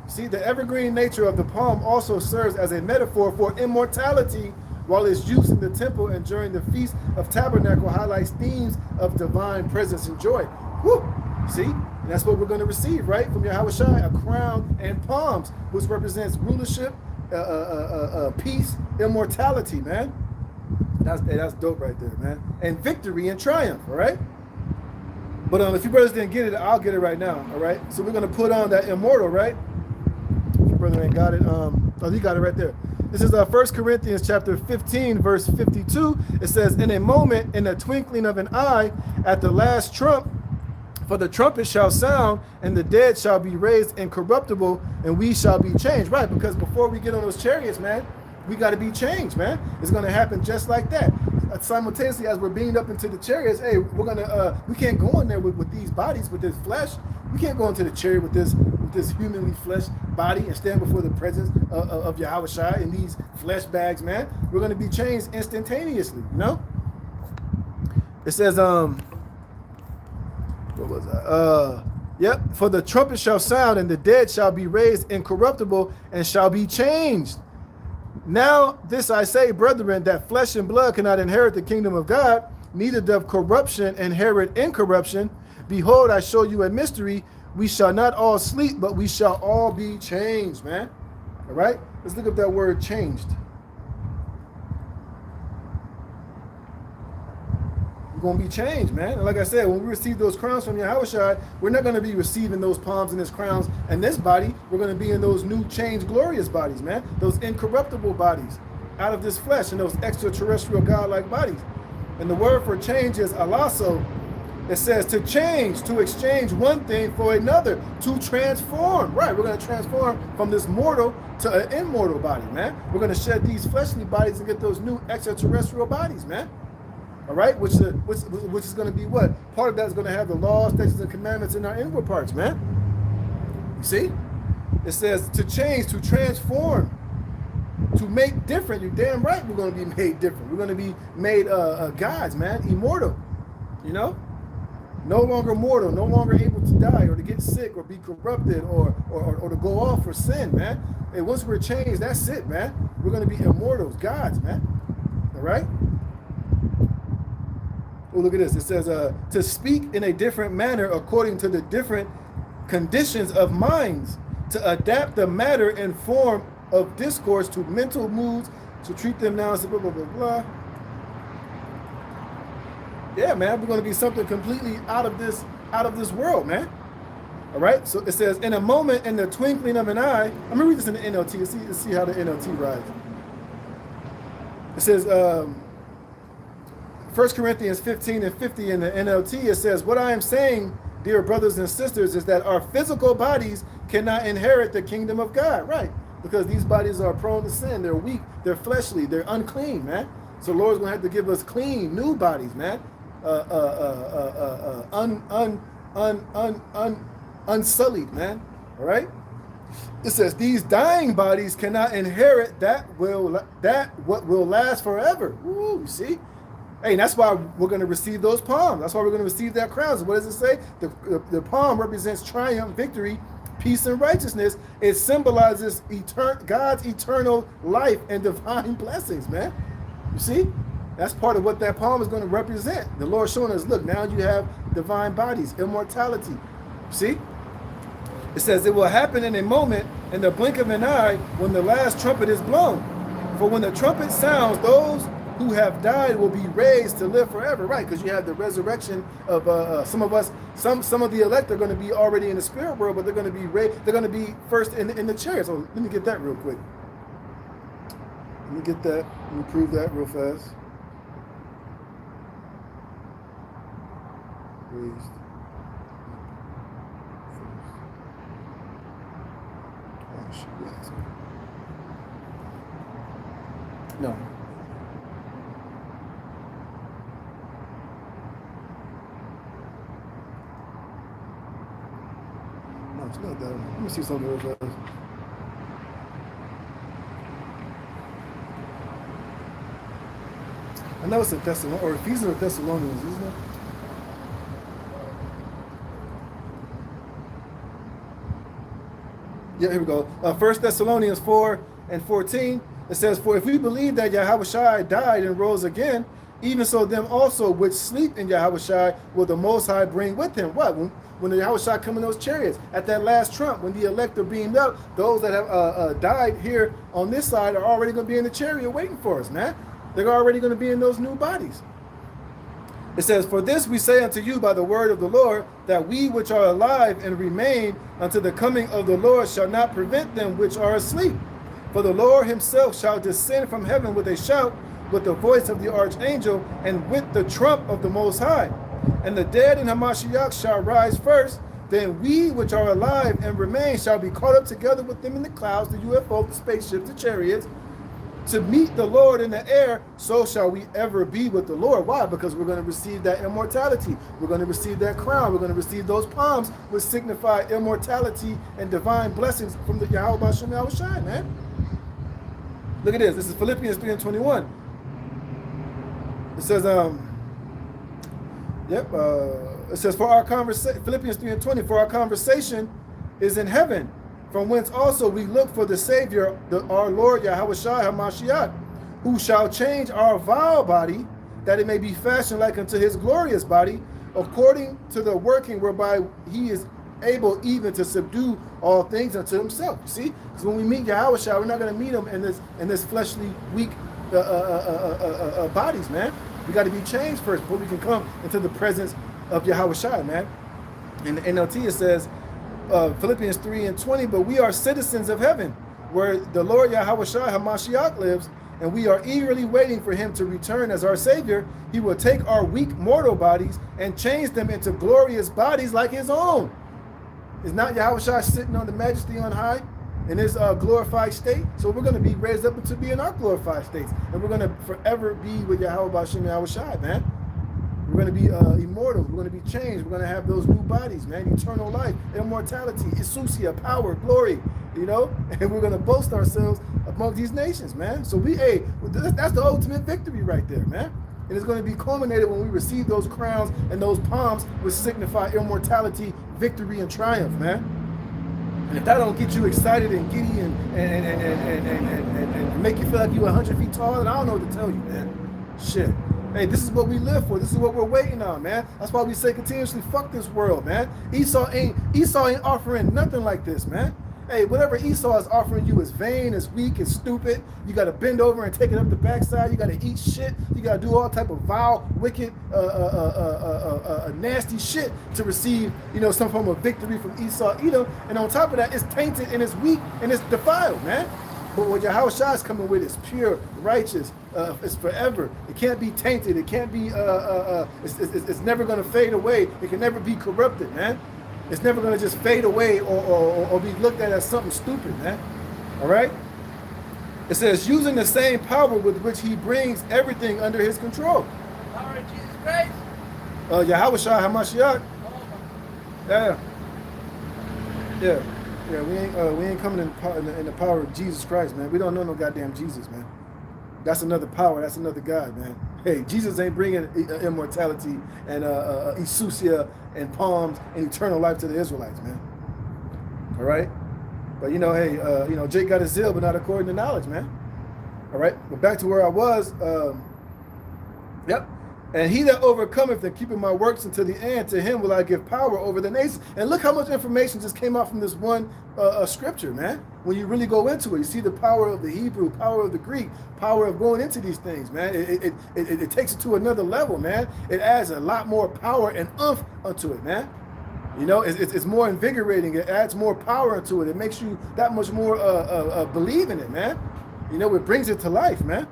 See, the evergreen nature of the palm also serves as a metaphor for immortality, while its use in the temple and during the Feast of Tabernacle highlights themes of divine presence and joy. Woo! See? And that's what we're going to receive, right? From Yahweh Shai, a crown and palms, which represents rulership, peace, immortality, man. That's dope right there, man. And victory and triumph, all right? But if you brothers didn't get it, I'll get it right now, all right? So we're going to put on that immortal, right? Brother ain't got it. He got it right there. This is 1 Corinthians chapter 15, verse 52. It says, in a moment, in the twinkling of an eye, at the last trump, for the trumpet shall sound, and the dead shall be raised incorruptible, and we shall be changed. Right, because before we get on those chariots, man, we got to be changed, man. It's going to happen just like that. Simultaneously, as we're beamed up into the chariots, hey, we can't go in there with these bodies, with this flesh. We can't go into the chariot with this humanly flesh body and stand before the presence of Yahweh Shai in these flesh bags, man. We're going to be changed instantaneously, you know? It says, what was that? Yep, for the trumpet shall sound, and the dead shall be raised incorruptible, and shall be changed. Now this I say, brethren, that flesh and blood cannot inherit the kingdom of God, neither doth corruption inherit incorruption. Behold, I show you a mystery. We shall not all sleep, but we shall all be changed, man. All right? Let's look up that word changed. We're going to be changed, man. And like I said, when we receive those crowns from Yahweh Shai, we're not going to be receiving those palms and his crowns and this body. We're going to be in those new changed glorious bodies, man. Those incorruptible bodies out of this flesh and those extraterrestrial godlike bodies. And the word for change is alasso. It says to change, to exchange one thing for another, to transform. Right, we're going to transform from this mortal to an immortal body, man. We're going to shed these fleshly bodies and get those new extraterrestrial bodies, man. All right, which is going to be what? Part of that is going to have the laws, statutes, and commandments in our inward parts, man. You see? It says to change, to transform, to make different. You're damn right we're going to be made different. We're going to be made gods, man, immortal, you know? No longer mortal, no longer able to die or to get sick or be corrupted or to go off for sin, man. And once we're changed, that's it, man. We're going to be immortals, gods, man. All right? Oh, look at this. It says, to speak in a different manner according to the different conditions of minds, to adapt the matter and form of discourse to mental moods, to treat them now as blah, blah, blah, blah. Yeah, man, we're going to be something completely out of this world, man. All right, so it says, in a moment, in the twinkling of an eye. I'm gonna read this in the NLT. Let's see how the NLT rides. It says, 1 Corinthians 15:50 in the NLT. It says, what I am saying, dear brothers and sisters, is that our physical bodies cannot inherit the kingdom of God. Right, because these bodies are prone to sin. They're weak. They're fleshly. They're unclean, man. So the Lord's gonna have to give us clean, new bodies, man. Unsullied, man. All right. It says these dying bodies cannot inherit what will last forever. Ooh, you see? Hey, and that's why we're going to receive those palms. That's why we're going to receive that crowns. What does it say? The palm represents triumph, victory, peace, and righteousness. It symbolizes God's eternal life and divine blessings, man. You see? That's part of what that palm is going to represent. The Lord showing us, look, now you have divine bodies, immortality. See? It says it will happen in a moment, in the blink of an eye, when the last trumpet is blown. For when the trumpet sounds, those who have died will be raised to live forever. Right, because you have the resurrection of some of us. Some of the elect are going to be already in the spirit world, but they're going to be raised. They're going to be first in the chair. So let me get that real quick. Let me get that. Let me prove that real fast. Raised. No. No, it's not that. Let me see something real fast. I know it's a Thessalonians, or Ephesians or Thessalonians, isn't it? Yeah, here we go. 1 Thessalonians 4:14. It says, for if we believe that Yahushua died and rose again, even so them also which sleep in Yahushua will the Most High bring with him. What? When the Yahushua come in those chariots, at that last trump, when the elect are beamed up, those that have died here on this side are already going to be in the chariot waiting for us, man. They're already going to be in those new bodies. It says, for this we say unto you by the word of the Lord, that we which are alive and remain unto the coming of the Lord shall not prevent them which are asleep. For the Lord himself shall descend from heaven with a shout, with the voice of the archangel, and with the trump of the Most High. And the dead in Hamashiach shall rise first. Then we which are alive and remain shall be caught up together with them in the clouds, the UFO, the spaceships, the chariots, to meet the Lord in the air. So shall we ever be with the Lord. Why? Because we're going to receive that immortality. We're going to receive that crown. We're going to receive those palms, which signify immortality and divine blessings from the Yahweh Shem Yahushai, man. Look at this. This is Philippians 3:21. It says, it says, for our conversation, Philippians 3:20, for our conversation is in heaven, from whence also we look for the Savior, our Lord Yahushua HaMashiach, who shall change our vile body, that it may be fashioned like unto his glorious body, according to the working whereby he is able even to subdue all things unto himself. You see? Because when we meet Yahushua, we're not going to meet him in this fleshly, weak bodies, man. We got to be changed first before we can come into the presence of Yahushua, man. In the NLT it says, Philippians 3:20, but we are citizens of heaven, where the Lord Yahushua HaMashiach lives, and we are eagerly waiting for him to return as our Savior. He will take our weak mortal bodies and change them into glorious bodies like his own. Is not Yahushua sitting on the majesty on high in his glorified state? So we're going to be raised up to be in our glorified states, and we're going to forever be with Yahweh Shem Yahushua, man. We're going to be immortal. We're going to be changed. We're going to have those new bodies, man. Eternal life, immortality, Isusia, power, glory, you know? And we're going to boast ourselves among these nations, man. So that's the ultimate victory right there, man. And it's going to be culminated when we receive those crowns and those palms, which signify immortality, victory, and triumph, man. And if that don't get you excited and giddy and make you feel like you're 100 feet tall, then I don't know what to tell you, man. Shit. Hey, this is what we live for. This is what we're waiting on, man. That's why we say continuously, fuck this world, man. Esau ain't offering nothing like this, man. Hey, whatever Esau is offering you is vain, is weak, is stupid. You got to bend over and take it up the backside. You got to eat shit. You got to do all type of vile, wicked, nasty shit to receive, some form of victory from Esau, Edom. And on top of that, it's tainted and it's weak and it's defiled, man. But what Yahushua is coming with is pure, righteous. It's forever. It can't be tainted. It can't be. It's never going to fade away. It can never be corrupted, man. It's never going to just fade away or be looked at as something stupid, man. All right? It says, using the same power with which he brings everything under his control. Power of Jesus Christ. Yahushua HaMashiach. Yeah. We ain't coming in the power of Jesus Christ, man. We don't know no goddamn Jesus, man. That's another power. That's another God, man. Hey, Jesus ain't bringing immortality and Isusia and palms and eternal life to the Israelites, man. All right? But, hey, Jake got his zeal, but not according to knowledge, man. All right? But back to where I was. Yep. And he that overcometh and keepeth my works until the end, to him will I give power over the nations. And look how much information just came out from this one scripture, man. When you really go into it, you see the power of the Hebrew, power of the Greek, power of going into these things, man. It takes it to another level, man. It adds a lot more power and oomph unto it, man. It's more invigorating. It adds more power into it. It makes you that much more believe in it, man. It brings it to life, man.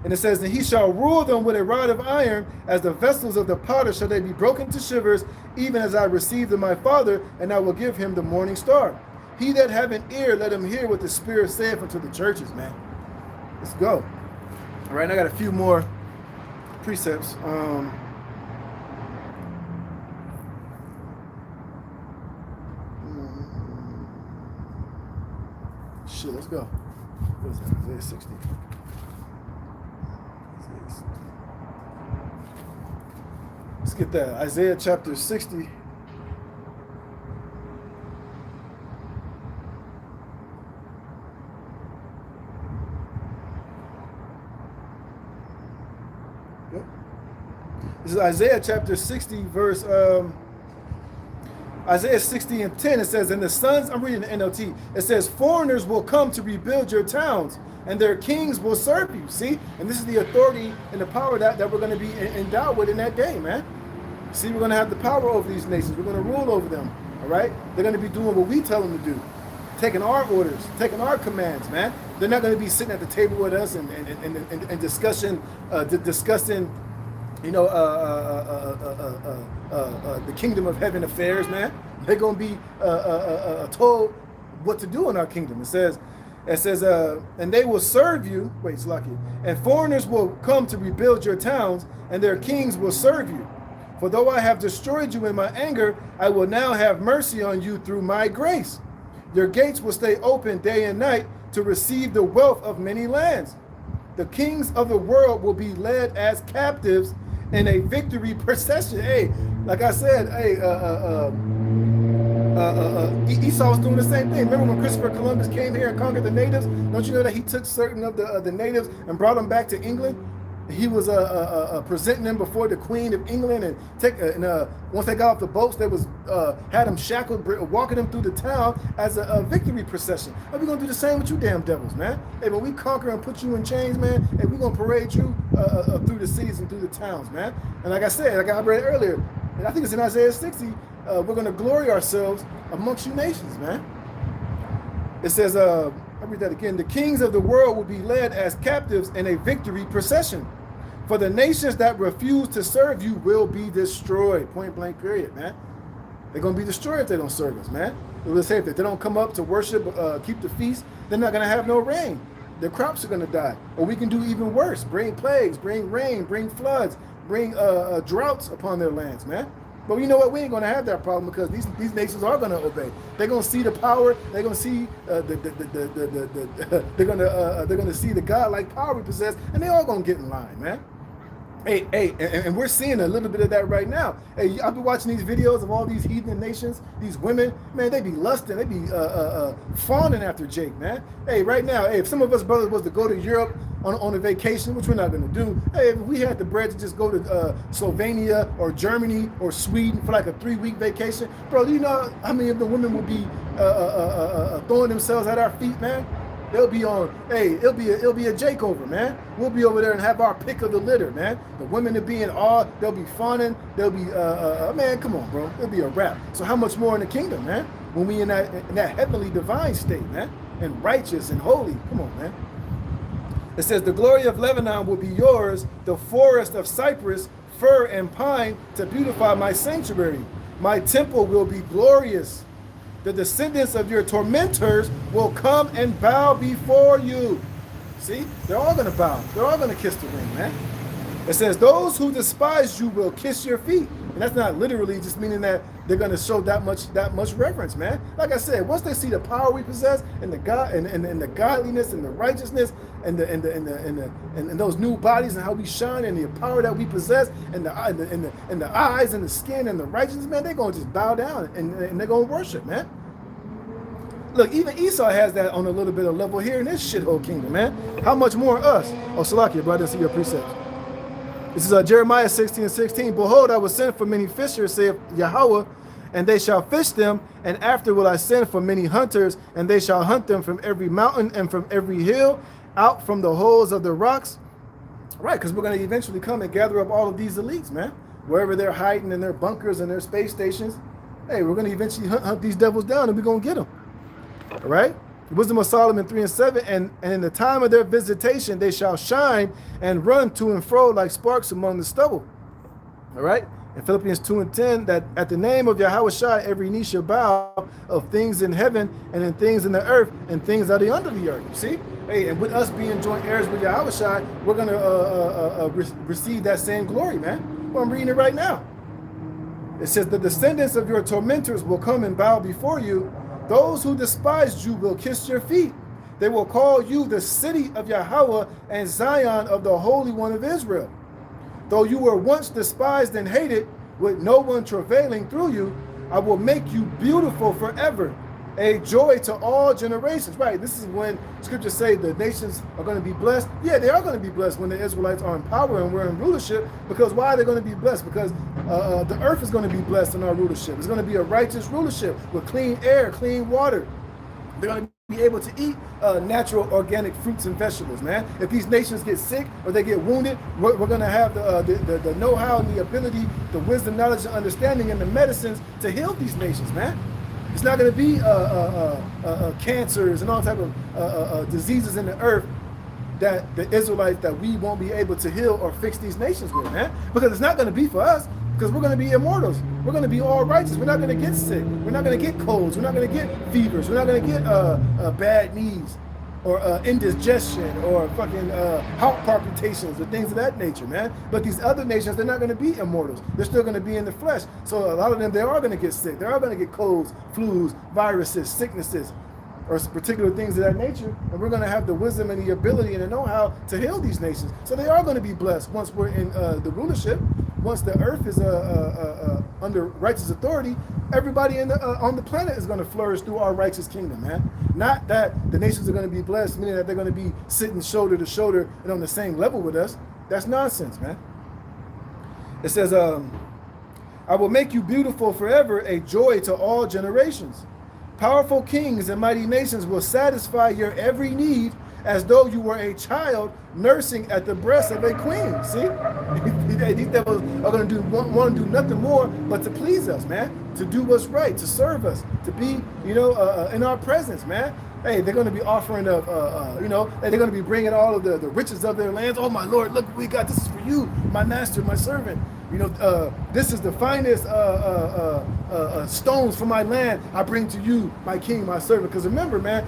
And it says, and he shall rule them with a rod of iron, as the vessels of the potter shall they be broken to shivers, even as I received of my Father, and I will give him the morning star. He that have an ear, let him hear what the Spirit saith unto the churches, man. Let's go. All right, I got a few more precepts. Shit, let's go. What is that? Isaiah 60. Let's get that. Isaiah chapter 60. Yep. This is Isaiah chapter 60, verse Isaiah 60 and 10. It says, and the sons, I'm reading the NLT, it says, foreigners will come to rebuild your towns, and their kings will serve you. See? And this is the authority and the power that we're going to be endowed with in that day, man. See, we're going to have the power over these nations. We're going to rule over them, all right? They're going to be doing what we tell them to do, taking our orders, taking our commands, man. They're not going to be sitting at the table with us and discussing, the kingdom of heaven affairs, man. They're going to be told what to do in our kingdom. It says, and they will serve you. Wait, it's lucky. And foreigners will come to rebuild your towns, and their kings will serve you. For though I have destroyed you in my anger, I will now have mercy on you through my grace. Your gates will stay open day and night to receive the wealth of many lands. The kings of the world will be led as captives in a victory procession. Hey, like I said, Esau was doing the same thing. Remember when Christopher Columbus came here and conquered the natives? Don't you know that he took certain of the natives and brought them back to England? He was presenting them before the Queen of England, and once they got off the boats, they was had them shackled, walking them through the town as a victory procession. And we're gonna do the same with you, damn devils, man. Hey, when we conquer and put you in chains, man, hey, we're gonna parade you through the cities and through the towns, man. And like I said, like I read earlier, and I think it's in Isaiah 60, we're gonna glory ourselves amongst you nations, man. It says, I'll read that again. The kings of the world will be led as captives in a victory procession. For the nations that refuse to serve you will be destroyed. Point blank, period, man. They're going to be destroyed if they don't serve us, man. Let's say if they don't come up to worship, keep the feast, they're not going to have no rain. Their crops are going to die. Or we can do even worse. Bring plagues, bring rain, bring floods, bring droughts upon their lands, man. But you know what? We ain't going to have that problem because these nations are going to obey. They're going to see the power. They're going to see they're going to see the godlike power we possess, and they all going to get in line, man. Hey, and we're seeing a little bit of that right now. Hey, I've been watching these videos of all these heathen nations, these women, man, they be lusting, they be fawning after Jake, man. Hey, right now, hey, if some of us brothers was to go to Europe on a vacation, which we're not going to do. Hey, if we had the bread to just go to Slovenia or Germany or Sweden for like a 3-week vacation, bro, do you know how many of the women would be throwing themselves at our feet, man? They'll be on, hey, it'll be a Jake over, man. We'll be over there and have our pick of the litter, man. The women will be in awe, they'll be fawning, they'll be, man, come on, bro. It'll be a wrap. So how much more in the kingdom, man? When we in that heavenly divine state, man, and righteous and holy. Come on, man. It says, the glory of Lebanon will be yours, the forest of cypress, fir, and pine to beautify my sanctuary. My temple will be glorious. The descendants of your tormentors will come and bow before you. See, they're all going to bow. They're all going to kiss the ring, man. It says, those who despise you will kiss your feet. And that's not literally just meaning that they're going to show that much reverence, man. Like I said, once they see the power we possess and the God and the godliness and the righteousness and those new bodies and how we shine and the power that we possess and the eyes and the skin and the righteousness, man, they're going to just bow down and they're going to worship, man. Look, even Esau has that on a little bit of level here in this shithole kingdom, man. How much more us? Oh, Salakia, bro, I didn't see your precepts. This is Jeremiah 16:16. Behold, I will send for many fishers, saith Yahweh, and they shall fish them. And after will I send for many hunters, and they shall hunt them from every mountain and from every hill, out from the holes of the rocks. Right, because we're going to eventually come and gather up all of these elites, man. Wherever they're hiding in their bunkers and their space stations. Hey, we're going to eventually hunt these devils down, and we're going to get them. All right? Wisdom of Solomon 3:7, and in the time of their visitation they shall shine and run to and fro like sparks among the stubble. All right? In Philippians 2:10, that at the name of Yahweh Shai every knee shall bow, of things in heaven and in things in the earth and things that are under the earth. You see? Hey, and with us being joint heirs with Yahweh Shai, we're going to receive that same glory, man. Well, I'm reading it right now. It says, the descendants of your tormentors will come and bow before you. Those who despised you will kiss your feet. They will call you the city of Yahweh and Zion of the Holy One of Israel. Though you were once despised and hated, with no one travailing through you, I will make you beautiful forever, a joy to all generations. Right, this is when scriptures say the nations are going to be blessed. Yeah, they are going to be blessed when the Israelites are in power and we're in rulership. Because why are they going to be blessed? Because the earth is going to be blessed in our rulership. It's going to be a righteous rulership with clean air, clean water. They're going to be able to eat natural organic fruits and vegetables, man. If these nations get sick or they get wounded, we're going to have the know-how and the ability, the wisdom, knowledge, and understanding, and the medicines to heal these nations, man. It's not going to be cancers and all type of diseases in the earth that the Israelites that we won't be able to heal or fix these nations with, man. Because it's not going to be for us. Because we're going to be immortals. We're going to be all righteous. We're not going to get sick. We're not going to get colds. We're not going to get fevers. We're not going to get bad knees or indigestion or fucking heart palpitations or things of that nature, man. But these other nations, they're not going to be immortals. They're still going to be in the flesh. So a lot of them, they are going to get sick. They are going to get colds, flus, viruses, sicknesses, or particular things of that nature. And we're going to have the wisdom and the ability and the know-how to heal these nations. So they are going to be blessed once we're in the rulership. Once the earth is under righteous authority, everybody on the planet is going to flourish through our righteous kingdom, man. Not that the nations are going to be blessed, meaning that they're going to be sitting shoulder to shoulder and on the same level with us. That's nonsense, man. It says, I will make you beautiful forever, a joy to all generations. Powerful kings and mighty nations will satisfy your every need as though you were a child nursing at the breast of a queen. See? These devils are going to want to do nothing more but to please us, man. To do what's right, to serve us, to be, in our presence, man. Hey, they're going to be offering up, they're going to be bringing all of the riches of their lands. Oh, my Lord, look what we got. This is for you, my master, my servant. This is the finest stones from my land I bring to you, my king, my servant. Because remember, man,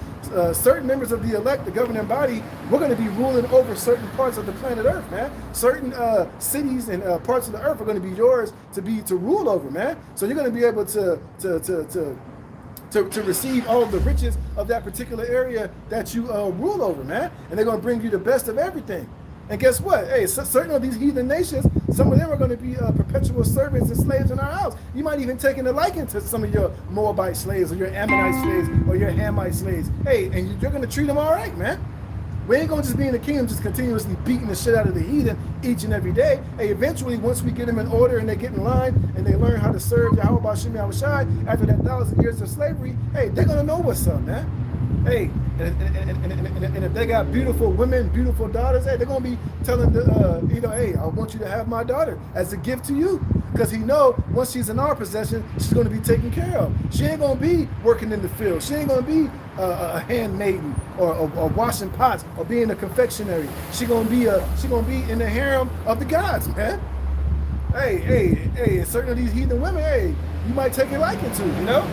certain members of the elect, the governing body, we're going to be ruling over certain parts of the planet Earth, man. Certain cities and parts of the earth are going to be yours to rule over, man. So you're going to be able to receive all of the riches of that particular area that you rule over, man. And they're going to bring you the best of everything. And guess what? Hey, certain of these heathen nations, some of them are going to be perpetual servants and slaves in our house. You might even take a liking to some of your Moabite slaves or your Ammonite slaves or your Hamite slaves. Hey, and you're going to treat them all right, man. We ain't gonna just be in the kingdom just continuously beating the shit out of the heathen each and every day. Hey, eventually, once we get them in order and they get in line and they learn how to serve Yahweh Bashim Yahushai after that 1,000 years of slavery, hey, they're gonna know what's up, man. Hey, and if they got beautiful women, beautiful daughters, hey, they're gonna be telling the hey, I want you to have my daughter as a gift to you, because he know once she's in our possession, she's gonna be taken care of. She ain't gonna be working in the field. She ain't gonna be a handmaiden or washing pots or being a confectionery. She gonna be in the harem of the gods, man. Hey, certain of these heathen women, hey, you might take a liking to, you know.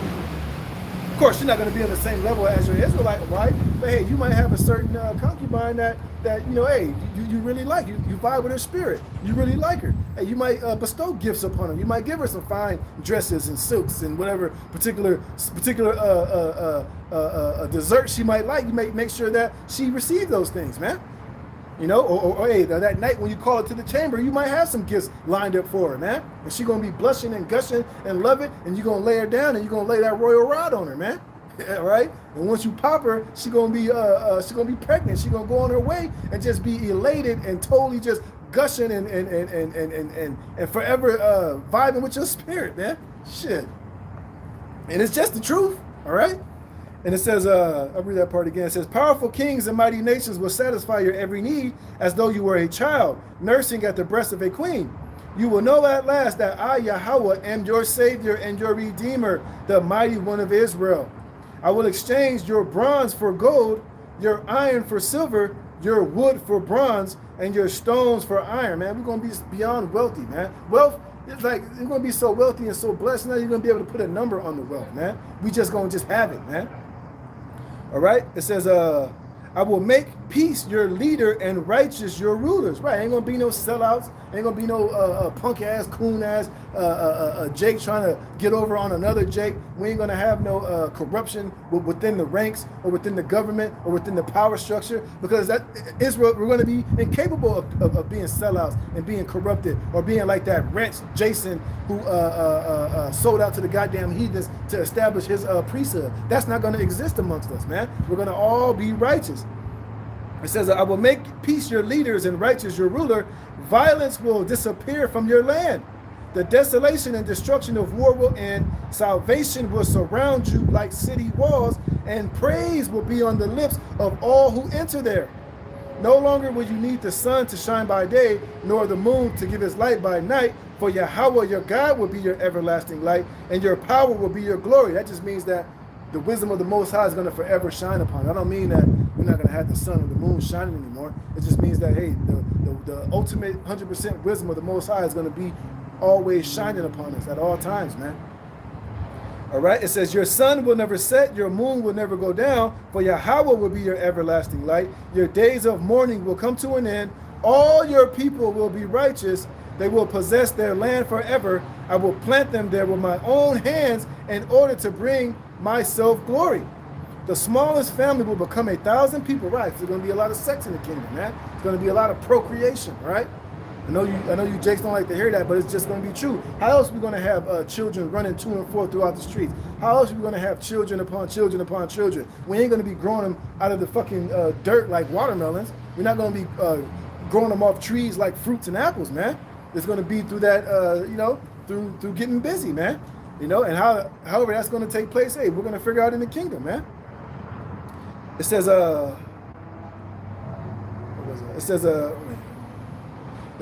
Of course, you're not going to be on the same level as your Israelite wife, but hey, you might have a certain concubine that you know, hey, you really like. You vibe with her spirit. You really like her. Hey, you might bestow gifts upon her. You might give her some fine dresses and silks and whatever particular dessert she might like. You may make sure that she receives those things, man. You know, or hey, that night when you call her to the chamber, you might have some gifts lined up for her, man. And she's gonna be blushing and gushing and love it, and you're gonna lay her down and you're gonna lay that royal rod on her, man. All right? And once you pop her, she's gonna be pregnant. She's gonna go on her way and just be elated and totally just gushing and forever vibing with your spirit, man. Shit. And it's just the truth, all right? And it says, I'll read that part again. It says, powerful kings and mighty nations will satisfy your every need as though you were a child, nursing at the breast of a queen. You will know at last that I, Yahweh, am your Savior and your Redeemer, the mighty one of Israel. I will exchange your bronze for gold, your iron for silver, your wood for bronze, and your stones for iron, man. We're going to be beyond wealthy, man. Wealth, it's like, you're going to be so wealthy and so blessed, now you're going to be able to put a number on the wealth, man. We just going to just have it, man. All right, it says, I will make peace your leader and righteous your rulers. Right, ain't gonna be no sellouts. Ain't gonna be no punk ass, coon ass Jake trying to get over on another Jake. We ain't gonna have no corruption within the ranks or within the government or within the power structure, because that Israel, we're gonna be incapable of being sellouts and being corrupted or being like that wretch Jason who sold out to the goddamn heathens to establish his priesthood. That's not gonna exist amongst us, man. We're gonna all be righteous. It says, I will make peace your leaders and righteous your ruler. Violence will disappear from your land. The desolation and destruction of war will end. Salvation will surround you like city walls, and praise will be on the lips of all who enter there. No longer will you need the sun to shine by day, nor the moon to give its light by night, for Yahweh your God will be your everlasting light, and your power will be your glory. That just means that the wisdom of the Most High is going to forever shine upon. I don't mean that we're not going to have the sun or the moon shining anymore. It just means that, hey, the ultimate 100% wisdom of the Most High is going to be always shining upon us at all times, man. All right, it says, your sun will never set, your moon will never go down, for Yahweh will be your everlasting light. Your days of mourning will come to an end. All your people will be righteous. They will possess their land forever. I will plant them there with my own hands in order to bring myself glory. The smallest family will become 1,000 people, right? So there's going to be a lot of sex in the kingdom, man. It's going to be a lot of procreation, right? I know you Jakes don't like to hear that, but it's just going to be true. How else are we going to have children running to and fro throughout the streets? How else are we going to have children upon children upon children? We ain't going to be growing them out of the fucking dirt like watermelons. We're not going to be growing them off trees like fruits and apples, man. It's going to be through that, through getting busy, man. You know, and however that's going to take place, hey, we're going to figure out in the kingdom, man. It says, it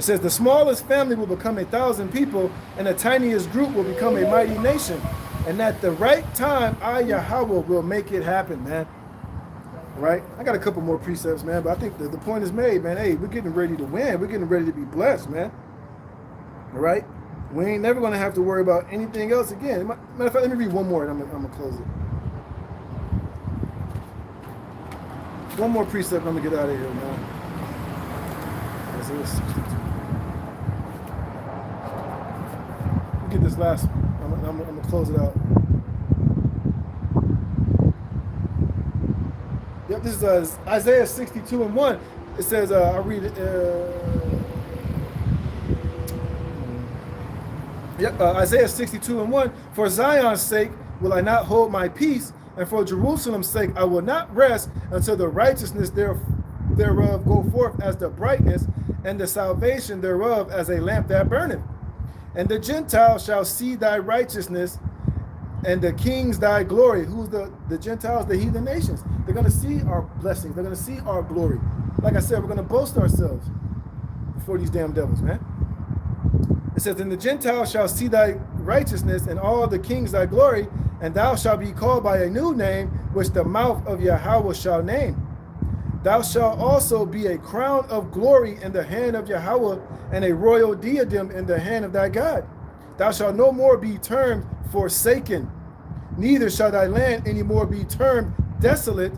says the smallest family will become 1,000 people, and the tiniest group will become a mighty nation. And at the right time, I, Yahweh, will make it happen, man. Right? I got a couple more precepts, man, but I think the point is made, man. Hey, we're getting ready to win. We're getting ready to be blessed, man. All right? We ain't never going to have to worry about anything else again. Matter of fact, let me read one more, and I'm going to close it. One more precept, I'm going to get out of here, man. Isaiah 62. We'll get this last one. I'm going to close it out. Yep, this is Isaiah 62 and 1. It says, I'll read it. Isaiah 62 and 1. For Zion's sake will I not hold my peace, and for Jerusalem's sake I will not rest until the righteousness thereof go forth as the brightness, and the salvation thereof as a lamp that burneth. And the Gentiles shall see thy righteousness, and the kings thy glory. Who's the Gentiles? The heathen nations. They're going to see our blessings. They're going to see our glory. Like I said, we're going to boast ourselves before these damn devils, man. It says, and the Gentiles shall see thy righteousness, and all the kings thy glory, and thou shalt be called by a new name, which the mouth of Yahweh shall name. Thou shalt also be a crown of glory in the hand of Yahweh, and a royal diadem in the hand of thy God. Thou shalt no more be termed forsaken, neither shall thy land any more be termed desolate,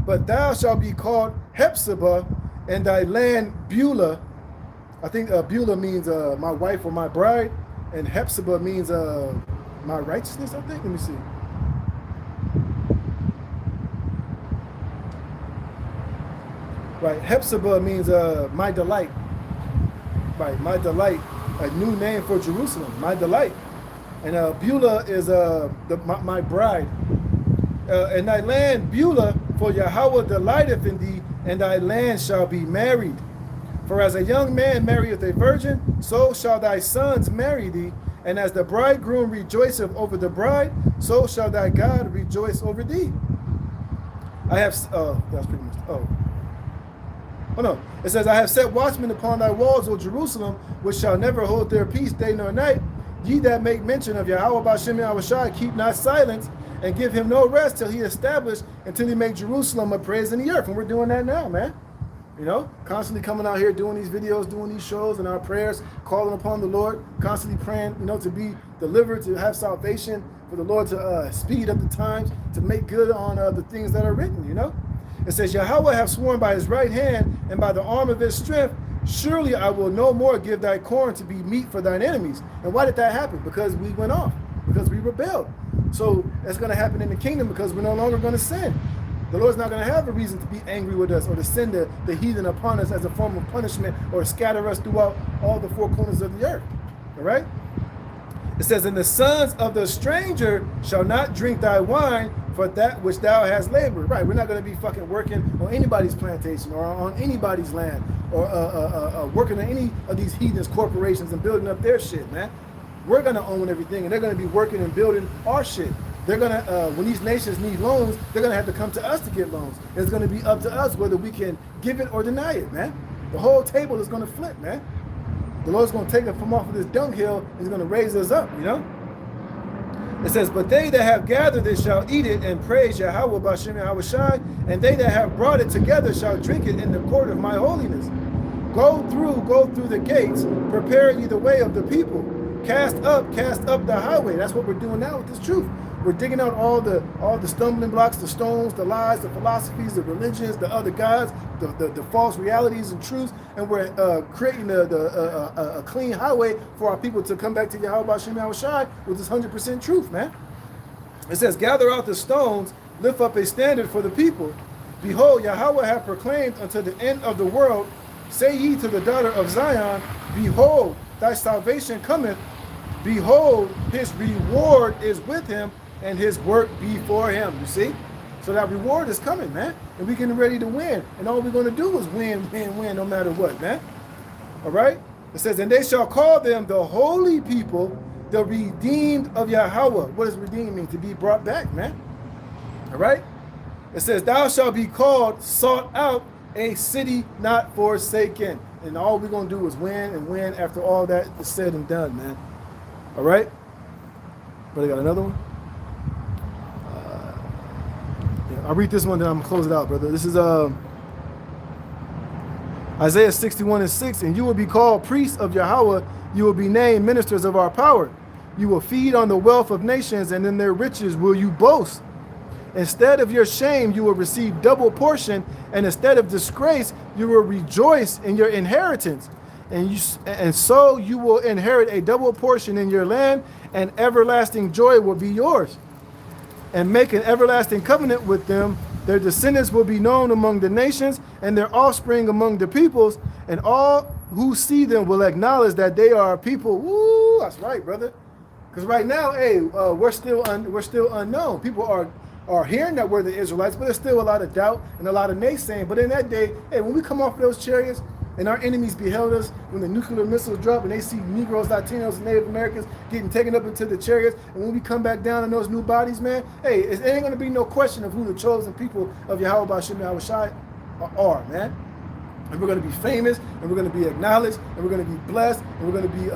but thou shalt be called Hephzibah, and thy land Beulah. I think Beulah means my wife or my bride, and Hephzibah means my righteousness, I think. Let me see. Right, Hephzibah means my delight. Right, my delight, a new name for Jerusalem, my delight. And Beulah is my bride. And thy land Beulah, for Yahweh delighteth in thee, and thy land shall be married. For as a young man marrieth a virgin, so shall thy sons marry thee. And as the bridegroom rejoiceth over the bride, so shall thy God rejoice over thee. I have, that's pretty much, oh no, it says, I have set watchmen upon thy walls, O Jerusalem, which shall never hold their peace day nor night. Ye that make mention of Yahweh Ba'Shem Yahushai, keep not silence, and give him no rest till he establish, until he make Jerusalem a praise in the earth. And we're doing that now, man. You know, constantly coming out here, doing these videos, doing these shows, and our prayers, calling upon the Lord, constantly praying, you know, to be delivered, to have salvation, for the Lord to speed up the times, to make good on the things that are written, you know. It says, Yahweh hath sworn by his right hand and by the arm of his strength, surely I will no more give thy corn to be meat for thine enemies. And why did that happen? Because we went off, because we rebelled. So that's going to happen in the kingdom, because we're no longer going to sin. The Lord's not going to have a reason to be angry with us or to send the heathen upon us as a form of punishment or scatter us throughout all the four corners of the earth. All right? It says, and the sons of the stranger shall not drink thy wine for that which thou hast labored. Right, we're not going to be fucking working on anybody's plantation or on anybody's land or working on any of these heathens corporations and building up their shit, man. We're going to own everything, and they're going to be working and building our shit. They're going to, when these nations need loans, they're going to have to come to us to get loans. It's going to be up to us whether we can give it or deny it, man. The whole table is going to flip, man. The Lord's going to take us from off of this dunghill and he's going to raise us up, you know? It says, but they that have gathered it shall eat it and praise Yahweh Ba'Shem Yahushai, and they that have brought it together shall drink it in the court of my holiness. Go through the gates, prepare ye the way of the people. Cast up the highway. That's what we're doing now with this truth. We're digging out all the stumbling blocks, the stones, the lies, the philosophies, the religions, the other gods, the false realities and truths, and we're creating a clean highway for our people to come back to Yahweh Ba'Shem Yahushai with this 100% truth, man. It says, gather out the stones, lift up a standard for the people. Behold, Yahweh hath proclaimed unto the end of the world, say ye to the daughter of Zion, behold, thy salvation cometh. Behold, his reward is with him, and his work before him. You see? So that reward is coming, man. And we're getting ready to win. And all we're going to do is win, no matter what, man. All right? It says, and they shall call them the holy people, the redeemed of Yahweh. What does redeemed mean? To be brought back, man. All right? It says, thou shalt be called, sought out, a city not forsaken. And all we're going to do is win and win after all that is said and done, man. All right? But I got another one. I'll read this one, then I'm going to close it out, brother. This is Isaiah 61:6. And you will be called priests of Yahweh. You will be named ministers of our power. You will feed on the wealth of nations, and in their riches will you boast. Instead of your shame, you will receive double portion, and instead of disgrace, you will rejoice in your inheritance. And so you will inherit a double portion in your land, and everlasting joy will be yours. And make an everlasting covenant with them. Their descendants will be known among the nations, and their offspring among the peoples, and all who see them will acknowledge that they are a people. Woo, that's right, brother. Because right now, hey, we're still unknown. People are are hearing that we're the Israelites, but there's still a lot of doubt and a lot of naysaying. But in that day, hey, when we come off of those chariots and our enemies beheld us, when the nuclear missiles drop and they see Negroes, Latinos, and Native Americans getting taken up into the chariots, and when we come back down in those new bodies, man, hey, it ain't going to be no question of who the chosen people of Yahweh B'Shem Yahweh Shai are, man. And we're going to be famous, and we're going to be acknowledged, and we're going to be blessed, and we're going to be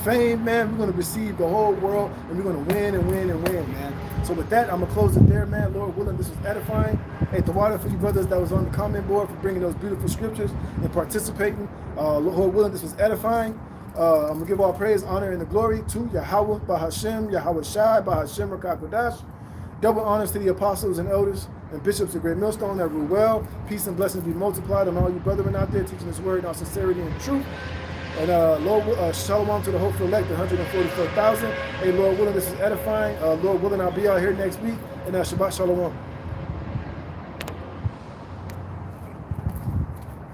famed, man. We're going to receive the whole world, and we're going to win and win and win, man. So with that, I'm going to close it there, man. Lord willing, this was edifying. Hey, the water for you brothers that was on the comment board for bringing those beautiful scriptures and participating. Lord willing, this was edifying. I'm going to give all praise, honor, and the glory to Yahweh B'Hashem, Yahweh Shai, B'Hashem Rakakodash. Double honors to the apostles and elders and bishops of Great Millstone that rule well. Peace and blessings be multiplied on all you brethren out there teaching this word in all sincerity and truth. And Lord, shalom to the hopeful elect, the 144,000. Hey, Lord willing, this is edifying. Lord willing, I'll be out here next week. And Shabbat Shalom.